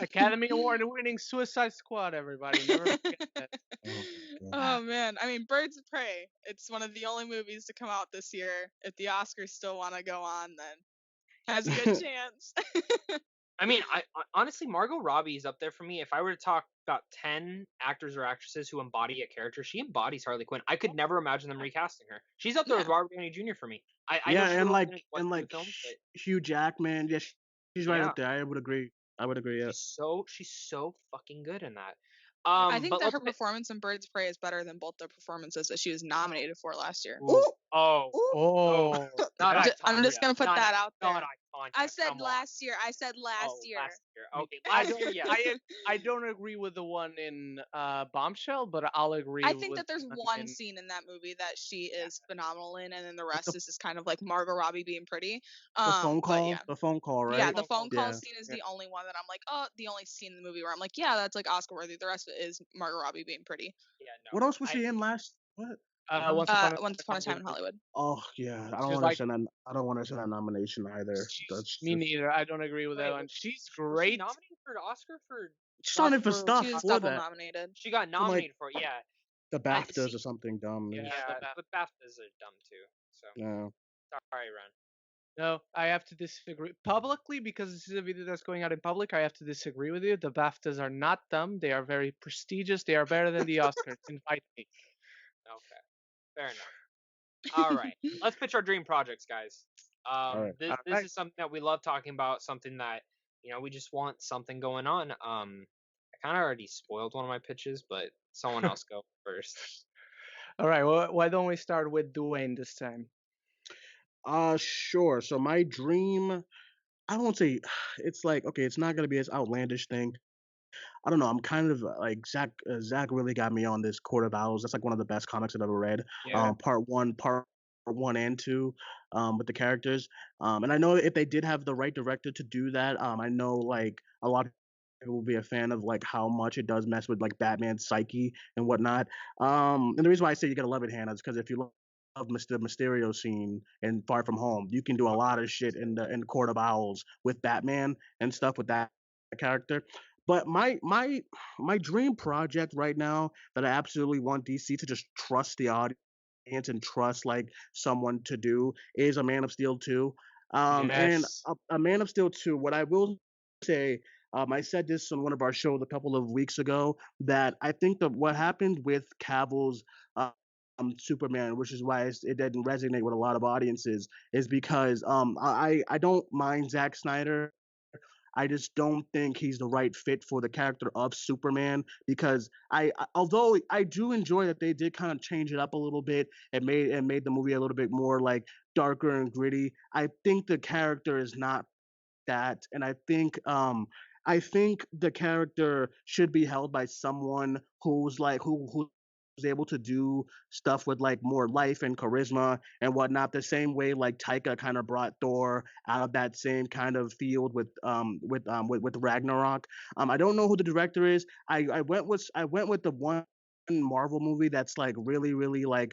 Academy Award winning Suicide Squad, everybody. Never forget that. Oh man, I mean, Birds of Prey. It's one of the only movies to come out this year. If the Oscars still want to go on, then has a good chance. I mean, I honestly, Margot Robbie is up there for me. If I were to talk about 10 actors or actresses who embody a character, she embodies Harley Quinn. I could never imagine them recasting her. She's up there with Robert Downey Jr. for me. I know Yeah, she's and only like been in, what, and 2 like films, but Hugh Jackman. Yeah, she's right Yeah. up there. I would agree. Yeah. she's so fucking good in that. I think but that her let's get- performance in Birds of Prey is better than both the performances that she was nominated for last year. Oh, Oh, not I'm just gonna put Iconic. that out there. Not iconic. I said Come on. last year. I said last Oh, year. last year. Okay, I last don't, year, yes. I don't agree with the one in Bombshell, but I'll agree. I think with that there's the one in- scene in that movie that she is phenomenal in, and then the rest is just kind of like Margot Robbie being pretty. The phone But call. yeah. The phone call, right? Yeah, the phone call Yeah. scene is the only one that I'm like, oh, the only scene in the movie where I'm like, yeah, that's like Oscar worthy. The rest of it is Margot Robbie being pretty. Yeah, no. What else was she in last? What? Once Once Upon a Time in Hollywood. Oh yeah, I She's don't want like- to send that. I don't want to send that nomination either. That's Me just- neither. I don't agree with that Wait, one. She's Was she great. nominated for an Oscar for? She's nominated for stuff She was for double that. nominated. She got nominated for it. Yeah. The I BAFTAs see- or something dumb. Yeah. Yeah, but BAFTAs are dumb too. So Yeah. sorry, Ren. No, I have to disagree publicly because this is a video that's going out in public. I have to disagree with you. The BAFTAs are not dumb. They are very prestigious. They are better than the Oscars. Invite me. Okay, fair enough. All right, let's pitch our dream projects, guys. right. This Alright. is something that we love talking about. Something that we just want something going on. I kind of already spoiled one of my pitches, but someone else go first. All right. Well, why don't we start with Duane this time? Sure. So my dream, I won't say it's like okay, it's not gonna be this outlandish thing. I don't know. I'm kind of like Zach. Zach really got me on this Court of Owls. That's like one of the best comics I've ever read. Yeah. Part one and two, with the characters. And I know if they did have the right director to do that, I know like a lot of people will be a fan of like how much it does mess with like Batman's psyche and whatnot. And the reason why I say you gotta love it, Hannah, is because if you love the Mysterio scene in Far From Home, you can do a lot of shit in Court of Owls with Batman and stuff with that character. But my dream project right now that I absolutely want DC to just trust the audience and trust like someone to do is a Man of Steel 2. And Yes. a Man of Steel 2, what I will say, I said this on one of our shows a couple of weeks ago, that I think that what happened with Cavill's Superman, which is why it didn't resonate with a lot of audiences, is because I don't mind Zack Snyder. I just don't think he's the right fit for the character of Superman because although I do enjoy that they did kind of change it up a little bit and made the movie a little bit more like darker and gritty. I think the character is not that, and I think the character should be held by someone who's like who's able to do stuff with like more life and charisma and whatnot. The same way like Taika kind of brought Thor out of that same kind of field with Ragnarok. I don't know who the director is. I went with the one Marvel movie that's like really like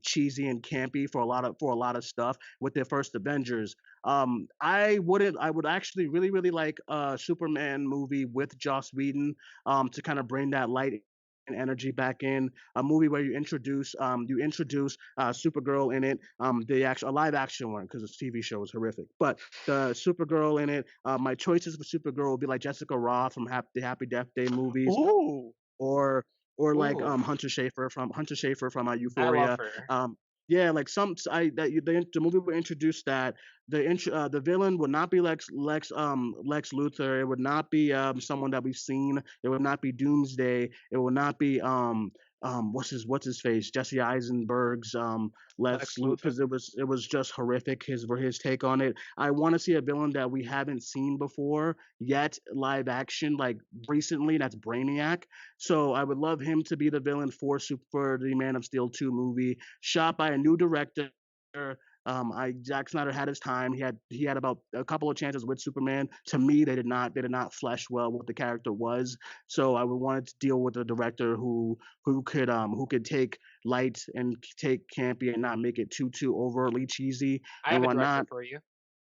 cheesy and campy for a lot of stuff with their first Avengers. I would actually really like a Superman movie with Joss Whedon to kind of bring that light and energy back in. A movie where you introduce Supergirl in it, a live action one because the TV show is horrific. But the Supergirl in it, my choices for Supergirl would be like Jessica Roth from the Happy Death Day movies, Ooh. or like Ooh. Hunter Schafer from I love Euphoria. her. Yeah, like some I that the movie would introduce that the villain would not be Lex Luthor. It would not be someone that we've seen. It would not be Doomsday. It would not be what's his face, Jesse Eisenberg's Lex Lex Luthor, Luthor. because it was just horrific his take on it. I want to see a villain that we haven't seen before yet live action like recently. That's Brainiac. So I would love him to be the villain for the Man of Steel 2 movie, shot by a new director. Zack Snyder had his time. He had about a couple of chances with Superman. To me, they did not flesh well what the character was. So I would want to deal with a director who could take light and take campy and not make it too overtly cheesy I and have a director whatnot. for you,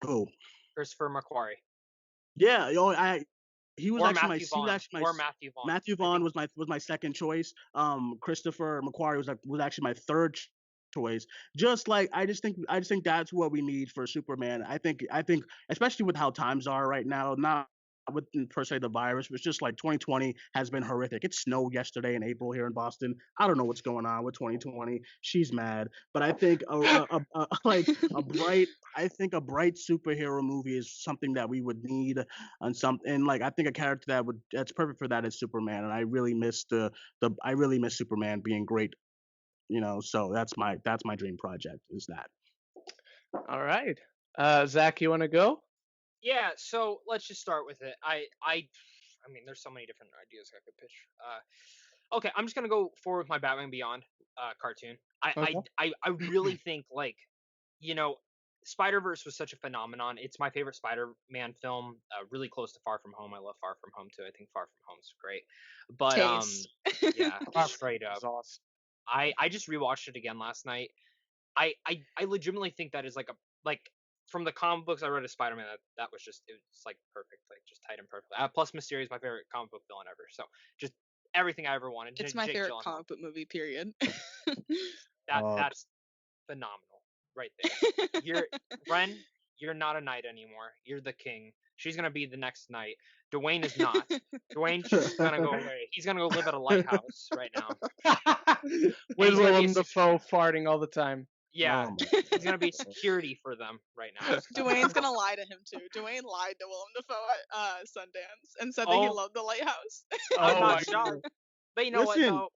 Oh Christopher McQuarrie yeah, I or Matthew he was Vaughn actually or Matthew Vaughn. Matthew I Vaughn think was my second choice. Christopher McQuarrie was actually my third choice. Just like I just think that's what we need for Superman. I think especially with how times are right now, not with per se the virus, but it's just like 2020 has been horrific. It snowed yesterday in April here in Boston. I don't know what's going on with 2020. She's mad, but I think like a bright a bright superhero movie is something that we would need, and like I think a character that's perfect for that is Superman, and I really miss I really miss Superman being great, so that's my dream project is that. All right. Zach, you want to go? yeah. So let's just start with it. I mean, there's so many different ideas I could pitch. Okay, I'm just gonna go forward with my Batman Beyond cartoon. Okay. I really think like you know Spider Verse was such a phenomenon. It's my favorite Spider Man film. Really close to Far From Home. I love Far From Home too. I think Far From Home's great. But Taste. yeah, Far From straight Home up. is awesome. I just rewatched it again last night. I legitimately think that is like from the comic books I read of Spider Man that was just it was like perfect, like just tight and perfect. Plus Mysterio is my favorite comic book villain ever. So just everything I ever wanted. It's my Jake favorite Gyllenhaal. comic book movie, period. That's phenomenal right there. You're Ren. You're not a knight anymore. You're the king. She's gonna be the next knight. Dwayne is not. Dwayne's just gonna go away. He's gonna go live at a lighthouse right now. With he's gonna be a Willem Dafoe farting all the time. Yeah, Oh my he's gonna be security for them right now. Dwayne's gonna lie to him too. Dwayne lied to Willem Dafoe at Sundance and said that he Oh, loved the lighthouse. I'm Oh not my shocked. god. But you know what Listen, though?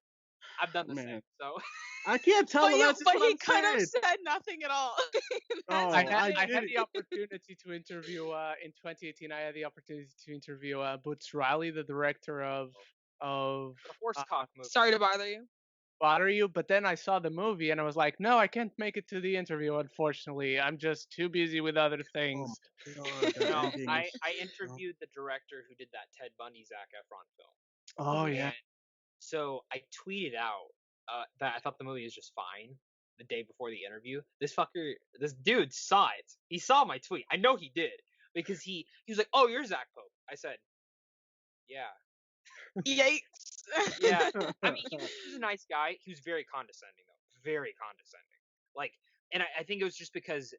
I've done the same. man, So I can't tell him. That's just but what he I'm could have saying. said nothing at all. That's Oh, the I I thing. had did the opportunity to interview in 2018. I had the opportunity to interview Boots Riley, the director of the Force Cock movie. Sorry to bother you. Bother You, but then I saw the movie and I was like, no, I can't make it to the interview. Unfortunately, I'm just too busy with other Oh things. my god, that No, ending I is I so. interviewed the director who did that Ted Bundy Zac Efron film, Oh Mhm. yeah. and so I tweeted out that I thought the movie was just fine the day before the interview. This dude saw it. He saw my tweet. I know he did because he was like, "Oh, you're Zach Pope." I said, Yeah. Yikes. Yeah. I mean, he was a nice guy. He was very condescending, though. Very condescending. Like, and I think it was just because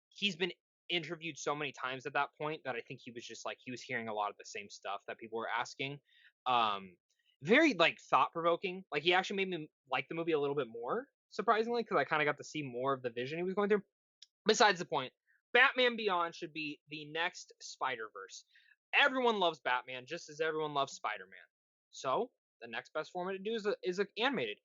he's been interviewed so many times at that point that I think he was just like he was hearing a lot of the same stuff that people were asking. Um, very like thought provoking. Like he actually made me like the movie a little bit more, surprisingly, because I kind of got to see more of the vision he was going through. Besides the point, Batman Beyond should be the next Spider Verse. Everyone loves Batman, just as everyone loves Spider Man. So the next best format to do is animated.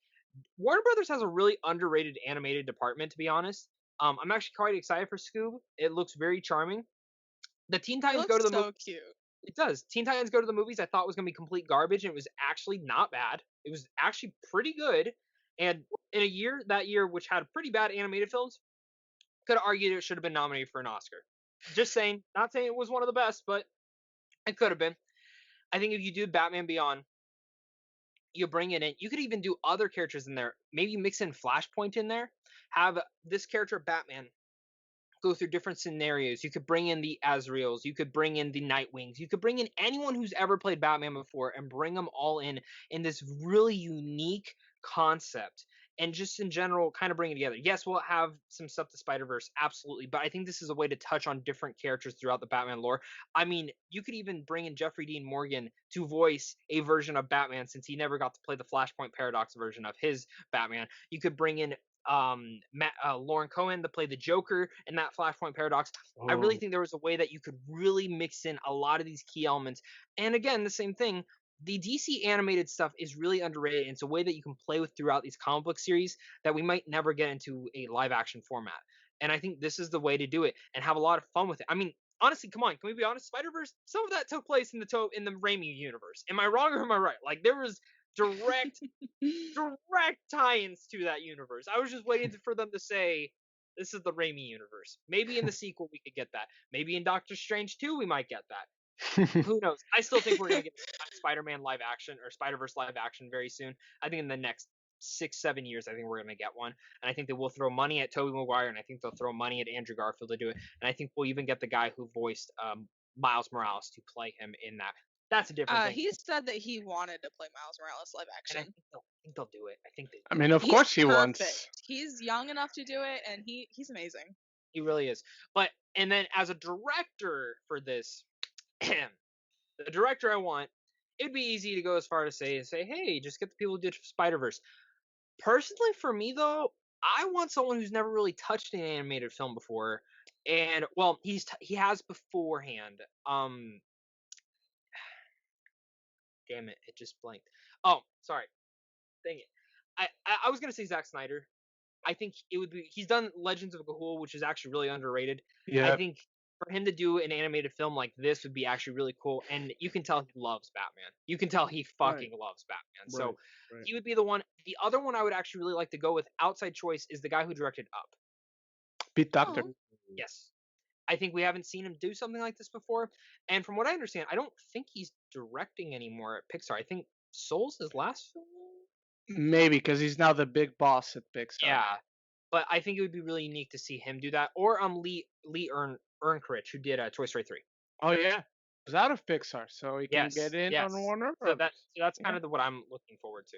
Warner Brothers has a really underrated animated department, to be honest. I'm actually quite excited for Scoob. It looks very charming. The Teen It Titans go to looks the movie. so cute. It does. Teen Titans Go to the Movies, I thought was going to be complete garbage, and it was actually not bad. It was actually pretty good. And in a year, that year, which had pretty bad animated films, could have argued it should have been nominated for an Oscar. Just saying. Not saying it was one of the best, but it could have been. I think if you do Batman Beyond, you bring it in. You could even do other characters in there. Maybe mix in Flashpoint in there. Have this character, Batman, go through different scenarios. You could bring in the Azraels. You could bring in the Nightwings. You could bring in anyone who's ever played Batman before and bring them all in this really unique concept. And just in general, kind of bring it together. Yes, we'll have some stuff to Spider-Verse, absolutely. But I think this is a way to touch on different characters throughout the Batman lore. I mean, you could even bring in Jeffrey Dean Morgan to voice a version of Batman since he never got to play the Flashpoint Paradox version of his Batman. You could bring in Lauren Cohen to play the Joker in that Flashpoint Paradox. I really think there was a way that you could really mix in a lot of these key elements. And again, the same thing. The DC animated stuff is really underrated. It's a way that you can play with throughout these comic book series that we might never get into a live action format. And I think this is the way to do it and have a lot of fun with it. I mean, honestly, come on, can we be honest? Spider-Verse, some of that took place in the Raimi universe. Am I wrong or am I right? Like there was direct tie-ins to that universe. I was just waiting for them to say this is the Raimi universe. Maybe in the sequel we could get that. Maybe in Doctor Strange 2 we might get that. Who knows? I still think we're gonna get Spider-Man live action or Spider-Verse live action very soon. I think in the next 6-7 years, I think we're gonna get one. And I think they will throw money at Tobey Maguire, and I think they'll throw money at Andrew Garfield to do it. And I think we'll even get the guy who voiced Miles Morales to play him in that. That's a different thing. He said that he wanted to play Miles Morales live action. And I think they'll do it. I think they. I mean, of course he wants. He's young enough to do it, and he's amazing. He really is. But and then as a director for this, the director I want, it'd be easy to go as far to say, hey, just get the people who did Spider-Verse. Personally, for me though, I want someone who's never really touched an animated film before, and well, he has beforehand. Damn it, it just blanked. Oh, sorry. Dang it. I was gonna say Zack Snyder. I think it would be. He's done Legends of Ga'Hoole, which is actually really underrated. Yeah. I think for him to do an animated film like this would be actually really cool, and you can tell he loves Batman. You can tell he fucking loves Batman. So he would be the one. The other one I would actually really like to go with, outside choice, is the guy who directed Up. Pete Docter. Oh. Yes. I think we haven't seen him do something like this before, and from what I understand, I don't think he's directing anymore at Pixar. I think Soul's his last film. Maybe because he's now the big boss at Pixar. Yeah, but I think it would be really unique to see him do that, or Lee Ernkirch, who did Toy Story 3. Oh yeah, he's out of Pixar, so he can get in on Warner. So that's kind of what I'm looking forward to.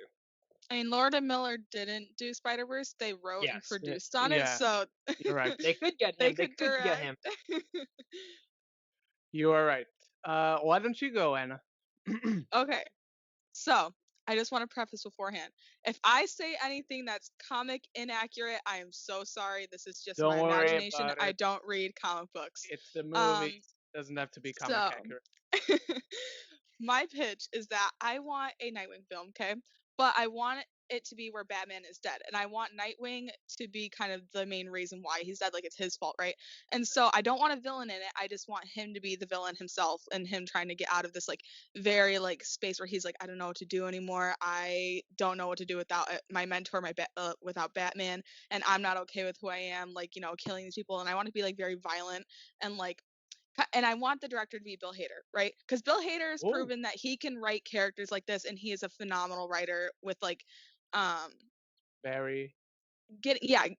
I mean, Lord and Miller didn't do Spider-Verse. They wrote and produced on it, so you're right. They could get him. They could get him. You are right. Why don't you go, Anna? Okay, so I just want to preface beforehand. If I say anything that's comic inaccurate, I am so sorry. This is just my imagination. I don't read comic books. It's the movie. Doesn't have to be comic accurate. My pitch is that I want a Nightwing film, okay? But I want it to be where Batman is dead. And I want Nightwing to be kind of the main reason why he's dead. Like, it's his fault, right? And so I don't want a villain in it. I just want him to be the villain himself and him trying to get out of this, like, very, like, space where he's like, I don't know what to do anymore. I don't know what to do without my mentor, without Batman. And I'm not okay with who I am, like, you know, killing these people. And I want to be, like, very violent and, like, and I want the director to be Bill Hader, right? Because Bill Hader has proven that he can write characters like this, and he is a phenomenal writer with, like, Barry.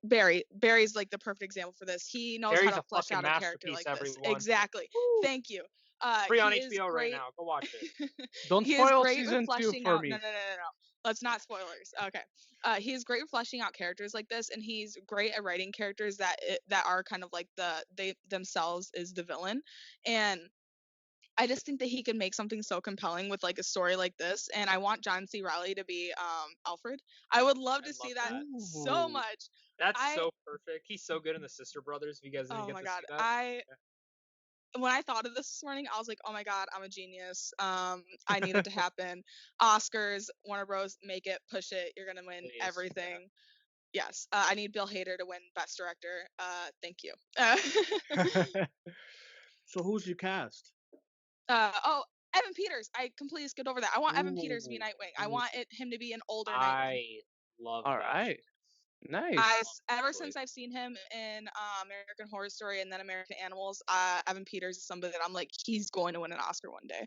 Barry's like the perfect example for this. He knows how to flesh out a character like this. Exactly. Woo. Thank you. Free on He is HBO right great. now. Go watch it. Don't He is spoil great with season 2 fleshing for out. No, me. no, no, no, no. Let's not spoilers. Okay. He is great with fleshing out characters like this, and he's great at writing characters that are kind of like they themselves is the villain, and I just think that he could make something so compelling with like a story like this. And I want John C. Reilly to be Alfred. I would love I to see love that that. so Ooh. much. That's I so perfect. He's so good in the Sister Brothers. If you guys didn't Oh get my to god. see that. When I thought of this morning, I was like, oh my god, I'm a genius. I need it to happen. Oscars, Warner Bros, make it, push it. You're gonna win Please, everything. Yes. I need Bill Hader to win Best Director. Thank you. So who's your cast? Oh, Evan Peters. I completely skipped over that. I want Evan Peters to be Ooh. Nightwing. I want him to be an older Nightwing. I love All that. right. I Nice. ever choice. since I've seen him in American Horror Story and then American Animals, Evan Peters is somebody that I'm like, he's going to win an Oscar one day.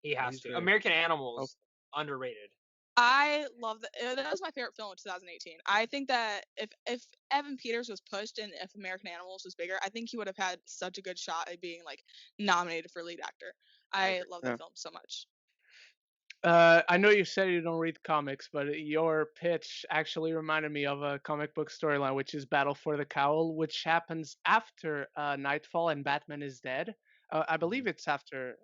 He has He's to. great. American Animals, underrated. I love that. That was my favorite film of 2018. I think that if Evan Peters was pushed and if American Animals was bigger, I think he would have had such a good shot at being like nominated for lead actor. I agree. love Yeah. that film so much. I know you said you don't read comics, but your pitch actually reminded me of a comic book storyline, which is Battle for the Cowl, which happens after Nightfall and Batman is dead. I believe it's after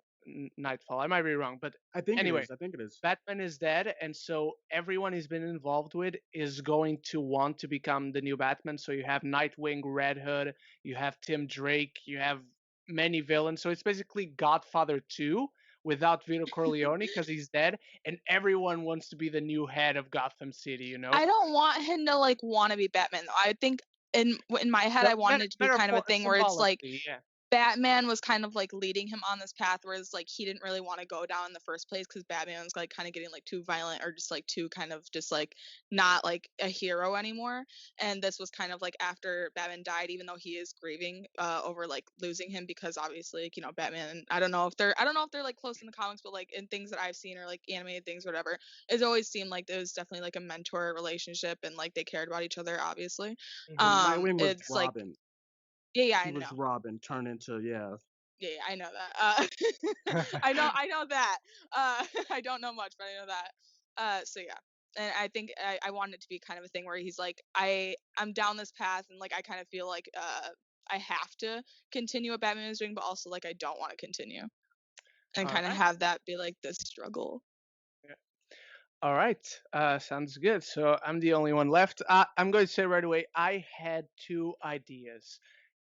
Nightfall. I might be wrong, but I think anyway, it is. I think it is. Batman is dead, and so everyone he's been involved with is going to want to become the new Batman. So you have Nightwing, Red Hood, you have Tim Drake, you have many villains. So it's basically Godfather 2 without Vito Corleone because he's dead, and everyone wants to be the new head of Gotham City, you know? I don't want him to like want to be Batman though. I think in my head, I wanted it to be kind of a thing where it's like symbolically, yeah. Batman was kind of like leading him on this path, whereas like he didn't really want to go down in the first place because Batman was like kind of getting like too violent or just like too kind of just like not like a hero anymore. And this was kind of like after Batman died, even though he is grieving over like losing him because obviously like, Batman. I don't know if they're like close in the comics, but like in things that I've seen or like animated things, whatever, it's always seemed like there was definitely like a mentor relationship and like they cared about each other. Obviously, Nightwing was it's like Robin. yeah, He I know. was Robin turned into Yeah, I know that. I know that. I don't know much, but I know that. So yeah, and I think I want it to be kind of a thing where he's like, I'm down this path, and like I kind of feel like I have to continue what Batman is doing, but also like I don't want to continue, and kind of Alright. have that be like this struggle. All right, sounds good. So I'm the only one left. I'm going to say right away, I had two ideas,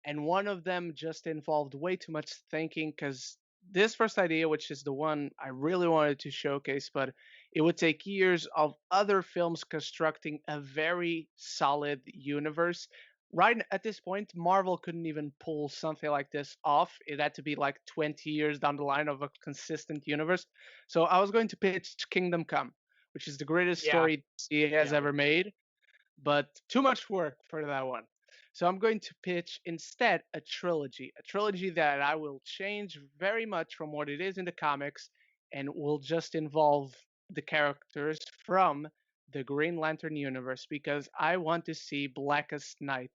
and one of them just involved way too much thinking because this first idea, which is the one I really wanted to showcase, but it would take years of other films constructing a very solid universe. Right at this point, Marvel couldn't even pull something like this off. It had to be like 20 years down the line of a consistent universe. So I was going to pitch Kingdom Come, which is the greatest Yeah. story he has Yeah. ever made, but too much work for that one. So I'm going to pitch instead a trilogy that I will change very much from what it is in the comics and will just involve the characters from the Green Lantern universe because I want to see Blackest Night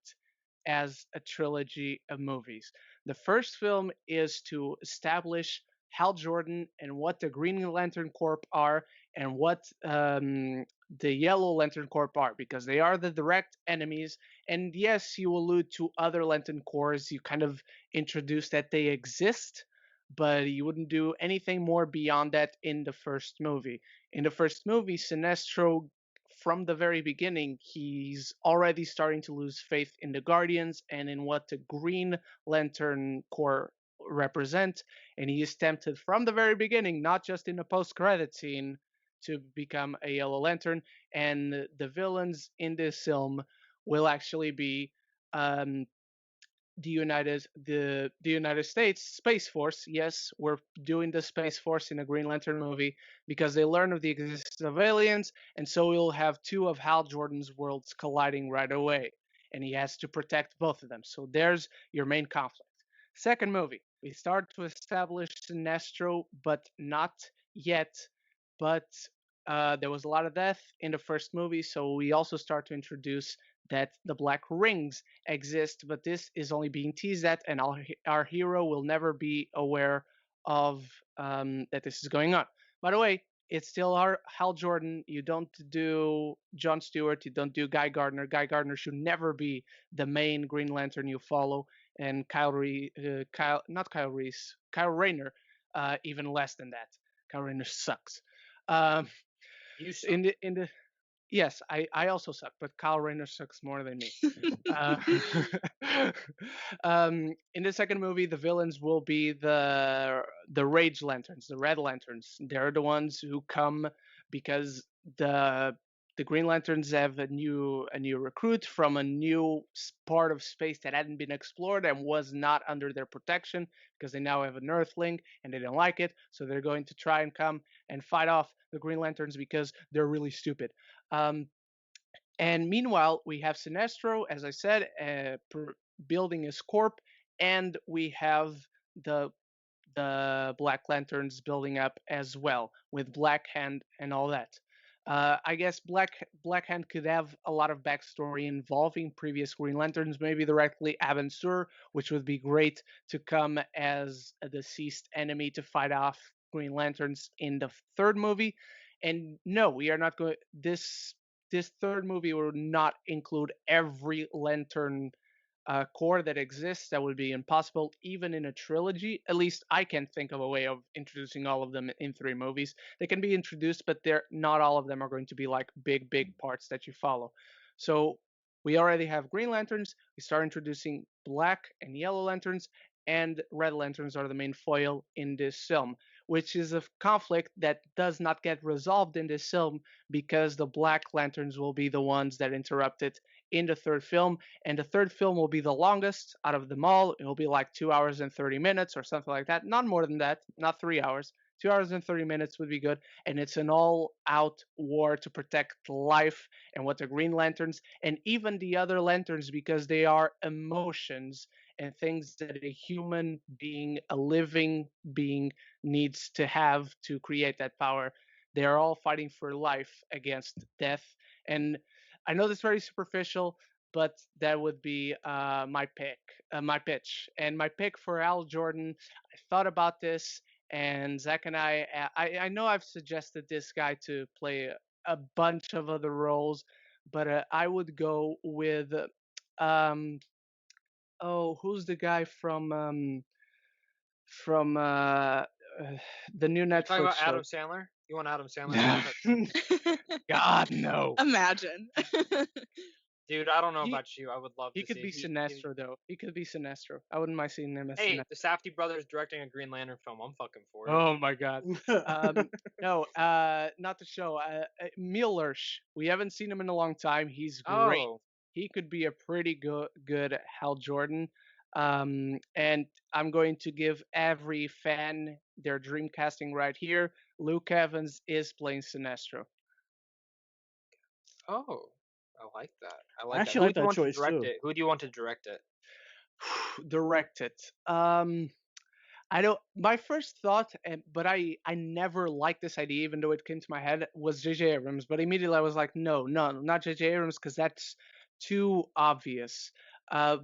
as a trilogy of movies. The first film is to establish Hal Jordan and what the Green Lantern Corps are and what the Yellow Lantern Corps are because they are the direct enemies. And yes, you allude to other Lantern Corps. You kind of introduce that they exist, but you wouldn't do anything more beyond that in the first movie. In the first movie, Sinestro, from the very beginning, he's already starting to lose faith in the Guardians and in what the Green Lantern Corps represent. And he is tempted from the very beginning, not just in the post-credit scene, to become a Yellow Lantern. And the villains in this film will actually be um, the United States Space Force. Yes, we're doing the Space Force in a Green Lantern movie because they learn of the existence of aliens, and so we'll have two of Hal Jordan's worlds colliding right away, and he has to protect both of them. So there's your main conflict. Second movie, we start to establish Sinestro, but not yet. But there was a lot of death in the first movie, so we also start to introduce that the Black Rings exist, but this is only being teased at, and our hero will never be aware of that this is going on. By the way, it's still Hal Jordan. You don't do John Stewart. You don't do Guy Gardner. Guy Gardner should never be the main Green Lantern you follow. And Kyle Rayner, even less than that. Kyle Rayner sucks. Um, You suck. in the Yes, I also suck, but Kyle Rayner sucks more than me. Uh, in the second movie, the villains will be the Rage Lanterns, the Red Lanterns. They're the ones who come because the Green Lanterns have a new recruit from a new part of space that hadn't been explored and was not under their protection because they now have an Earthling and they don't like it. So they're going to try and come and fight off the Green Lanterns because they're really stupid. Um, and meanwhile, we have Sinestro, as I said, building his corp, and we have the Black Lanterns building up as well with Black Hand and all that. I guess Black Hand could have a lot of backstory involving previous Green Lanterns, maybe directly Abin Sur, which would be great to come as a deceased enemy to fight off Green Lanterns in the third movie. And no, we are not going. This third movie will not include every Lantern core that exists. That would be impossible, even in a trilogy. At least I can't think of a way of introducing all of them in 3 movies. They can be introduced, but they're not all of them are going to be like big parts that you follow. So we already have Green Lanterns. We start introducing Black and Yellow Lanterns, and Red Lanterns are the main foil in this film, which is a conflict that does not get resolved in this film because the Black Lanterns will be the ones that interrupt it in the third film, and the third film will be the longest out of them all. It will be like 2 hours and 30 minutes or something like that. Not more than that, not 3 hours. 2 hours and 30 minutes would be good. And it's an all out war to protect life and what the Green Lanterns and even the other lanterns, because they are emotions and things that a human being, a living being, needs to have to create that power. They are all fighting for life against death. And I know this is very superficial, but that would be my pitch, and my pick for Al Jordan. I thought about this, and Zach and I know I've suggested this guy to play a bunch of other roles, but I would go with, who's the guy from the new You talking Netflix about show? Adam Sandler? You want Adam Sandler? God no. Imagine. Dude, I don't know He about you. I would love he to could see be Sinestro though. He could be Sinestro. I wouldn't mind seeing him as Hey, Sinestro. the Safdie brothers directing a Green Lantern film. I'm fucking for it. Oh my god. No, not the show. Millersh. We haven't seen him in a long time. He's great. Oh, He could be a pretty good Hal Jordan. And I'm going to give every fan their dream casting right here. Luke Evans is playing Sinestro. oh, I like that. I I like that. actually Who like do you that want to choice direct too. it? Who do you want to direct it? Direct it. I don't. My first thought, but I never liked this idea, even though it came to my head, was J.J. Abrams. But immediately I was like, no, not J.J. Abrams, because that's too obvious. Uh,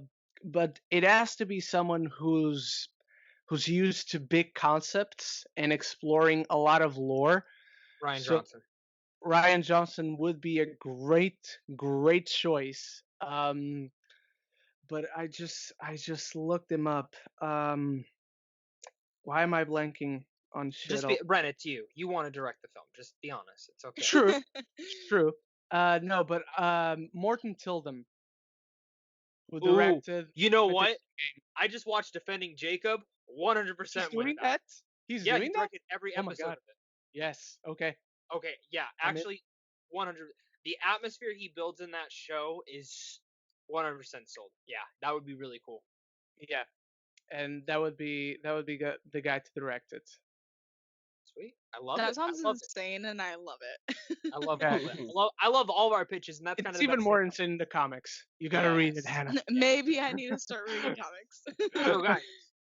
but it has to be someone who's used to big concepts and exploring a lot of lore. Ryan So Johnson. Ryan Johnson would be a great choice. But I just looked him up. Why am I blanking on shit? Just be Ren, it's you. You want to direct the film. Just be honest. It's okay. True, true. No, but Morton Tildum, who Ooh, directed. you know I think what? I just watched Defending Jacob. 100% he's win doing that. that. He's Yeah, he doing that. directed every Oh my episode god. of it. Yes. Okay. Okay, yeah, I'm in. actually, 100. The atmosphere he builds in that show is 100% sold. Yeah, that would be really cool. Yeah, and that would be the guy to direct it. Sweet. I love That it. sounds I love it. insane, and I love it. I love Yeah, all of it. I love all of our pitches, and that's kind it's of the even best more thing. insane in the comics. You gotta read it, Yes. Hannah. Maybe I need to start reading comics. So, guys,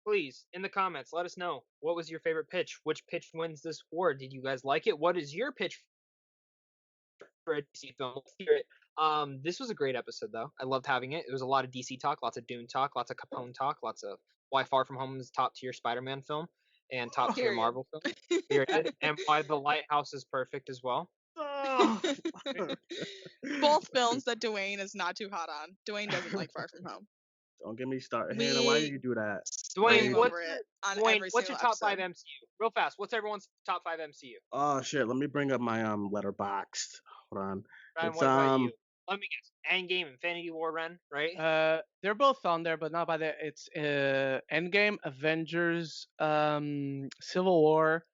please, in the comments, let us know what was your favorite pitch. Which pitch wins this award? Did you guys like it? What is your pitch for a DC film? Let's hear it. This was a great episode, though. I loved having it. It was a lot of DC talk, lots of Dune talk, lots of Capone talk, lots of why Far From Home is top tier Spider-Man film. and top tier Period. Marvel film. Period. And why The Lighthouse is perfect as well. Oh. Both films that Duane is not too hot on. Duane doesn't like Far From Home. Don't get me started, We Hannah. Why did you do that? scream Dwayne, over it on every what's your single top 5 episode. MCU? Real fast. What's everyone's top 5 MCU? Oh shit! Let me bring up my letterbox. Hold on. Ryan, It's what about you? Let me guess. Endgame, Infinity War, Ren, right? They're both on there, but not by the. It's Endgame, Avengers, Civil War,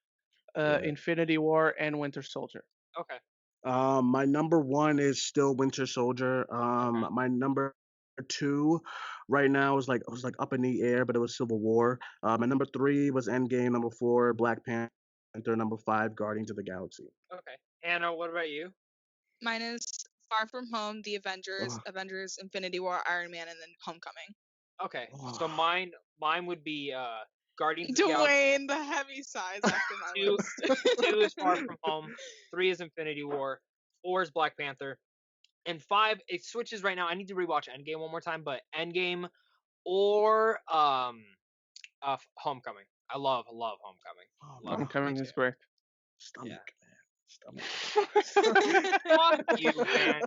Right. Infinity War, and Winter Soldier. Okay. My number one is still Winter Soldier. Okay. My number two right now is was like up in the air, but it was Civil War. My number three was Endgame. Number four, Black Panther. Number five, Guardians of the Galaxy. Okay. Hannah, what about you? Mine is Far From Home, The Avengers, Ugh. Avengers, Infinity War, Iron Man, and then Homecoming. Okay. Ugh. So mine would be Guardians of the Galaxy. Dwayne, the heavy sighs after my Two- list. 2 is Far From Home. 3 is Infinity War. 4 is Black Panther. And 5, it switches right now. I need to rewatch Endgame one more time, but Endgame or Homecoming. I love Homecoming. Oh, Love it. Homecoming Me is too. great. Stomach, Yeah. man. Stomach. Fuck you, man.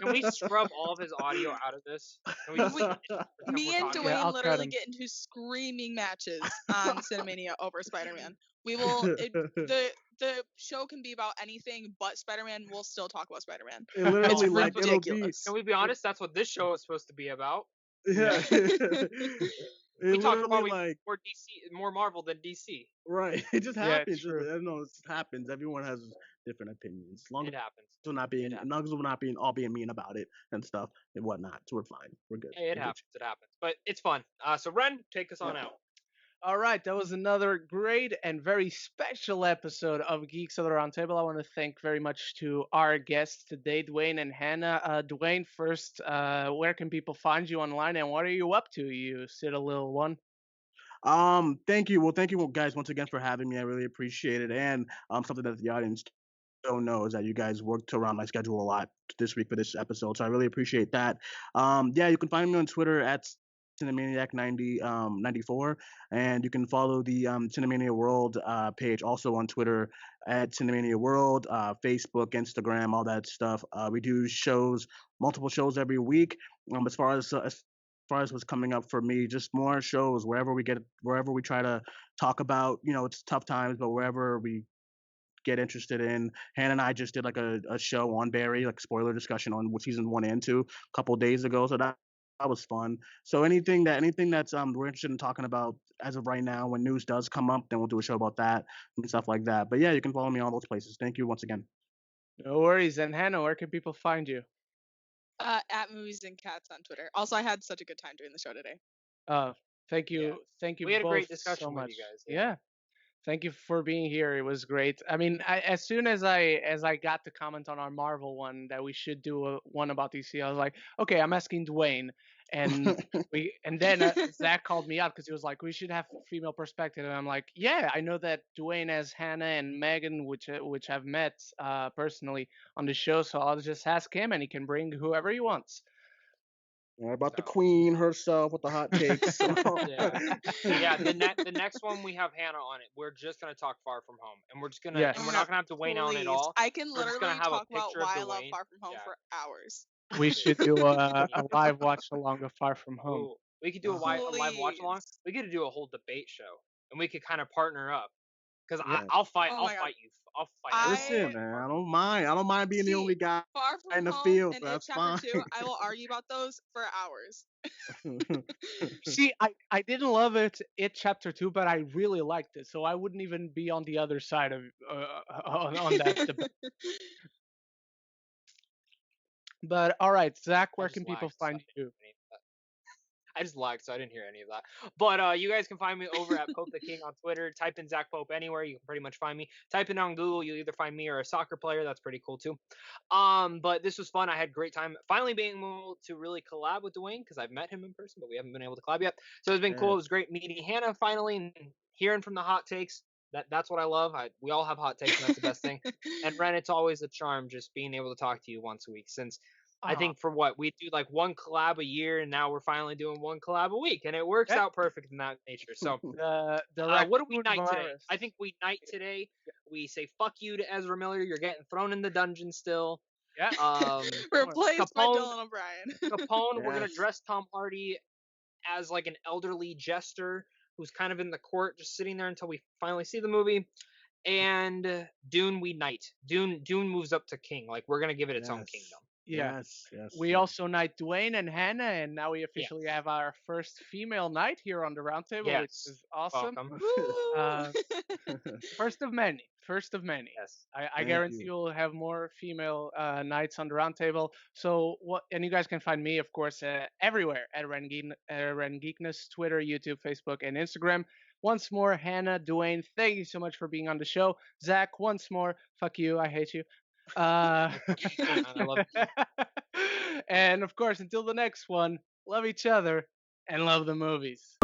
Can we scrub all of his audio out of this? Can we just pretend Me we're and talking? Dwayne I'll cut literally him. get into screaming matches on Cinemania over Spider-Man. We will. The show can be about anything but Spider-Man. We'll still talk about Spider-Man. It literally It's like it'll be ridiculous. Can we be honest? That's what this show is supposed to be about. yeah. We It talk literally about like more DC, more Marvel than DC. right. It just Yeah, happens. true. I don't know. It happens. Everyone has different opinions. As long It happens. we're not being, as long as we're not being all being mean about it and stuff and whatnot, so we're fine. We're good. Hey, it We're happens. It happens. But it's fun. So Ren, take us on Yeah. out. All right, that was another great and very special episode of Geeks of the Roundtable. I want to thank very much to our guests today, Duane and Hannah. Duane, first, where can people find you online, and what are you up to? You sit a little one. Thank you. Well, thank you guys once again for having me. I really appreciate it. And something that the audience don't know is that you guys worked around my schedule a lot this week for this episode, so I really appreciate that. Yeah, you can find me on Twitter at Cinemaniac94, and you can follow the Cinemania World page also on Twitter at Cinemania World, Facebook, Instagram, all that stuff. We do shows, multiple shows every week. As far as what's coming up for me, just more shows wherever we try to talk about. It's tough times, but wherever we get interested in. Hannah and I just did like a show on Barry, like spoiler discussion on season 1 and 2 a couple days ago. So that was fun. So anything that's we're interested in talking about as of right now, when news does come up, then we'll do a show about that and stuff like that. But yeah, you can follow me on all those places. Thank you once again. No worries. And Hannah, where can people find you? At Movies and Cats on Twitter. Also, I had such a good time doing the show today. Thank you. Yeah. Thank you We had a both great discussion so with much. you guys. Yeah. Thank you for being here. It was great. I mean, as soon as I got the comment on our Marvel one that we should do one about DC, I was like, okay, I'm asking Dwayne, and then Zach called me out because he was like, we should have female perspective, and I'm like, yeah, I know that Dwayne has Hannah and Megan, which I've met personally on the show, so I'll just ask him, and he can bring whoever he wants. About the So. queen herself with the hot takes. So. Yeah. The next one we have Hannah on it. We're just gonna talk Far From Home, and we're just gonna Yes. and we're not gonna have Dwayne on it Please. all. I can We're just literally gonna have a talk about picture of why I love Dwayne. Far From Home Yeah. for hours. We should do a live watch along of Far From Home. Ooh, we could do a live watch along. Please. We could do a whole debate show, and we could kind of partner up. Because Yeah. I'll fight. Oh I'll my God. fight you. I'll fight. Listen, man, I don't mind being the See, only guy Far From in the Home field. and So It that's Chapter fine. 2, I will argue about those for hours. See, I didn't love it chapter 2, but I really liked it, so I wouldn't even be on the other side of on that debate. But all right, Zach, I where just can people lagged, so I find didn't you? hear any of that. I just lagged, so I didn't hear any of that. But you guys can find me over at Pope the King on Twitter. Type in Zach Pope anywhere, you can pretty much find me. Type in on Google, you'll either find me or a soccer player. That's pretty cool too. But this was fun. I had a great time finally being able to really collab with Dwayne because I've met him in person, but we haven't been able to collab yet. So it's been cool. It was great meeting Hannah finally and hearing from the hot takes. That's what I love. We all have hot takes, and that's the best thing. And Ren, it's always a charm just being able to talk to you once a week since I think for what we do like one collab a year, and now we're finally doing one collab a week, and it works Yeah. out perfect in that nature. So, the what do we raccoon knight today? virus. I think we knight today. We say fuck you to Ezra Miller. You're getting thrown in the dungeon still. Yeah. Replaced by Capone, Dylan O'Brien. Capone. We're gonna Yes. dress Tom Hardy as like an elderly jester who's kind of in the court, just sitting there until we finally see the movie. And Dune, we knight. Dune moves up to king. Like we're gonna give it its own Yes. kingdom. Yeah. Yes. Yes. We also knight Duane and Hannah, and now we officially Yes. have our first female knight here on the Roundtable, which Yes. is awesome. Welcome. Uh, first of many. First of many. Yes. I Thank guarantee you. we'll have more female knights on the Roundtable. So what? And you guys can find me, of course, everywhere at Ren Geekness, Twitter, YouTube, Facebook, and Instagram. Once more, Hannah, Duane, thank you so much for being on the show. Zach, once more, fuck you, I hate you. Uh, Man, I love you. and of course, until the next one, love each other and love the movies.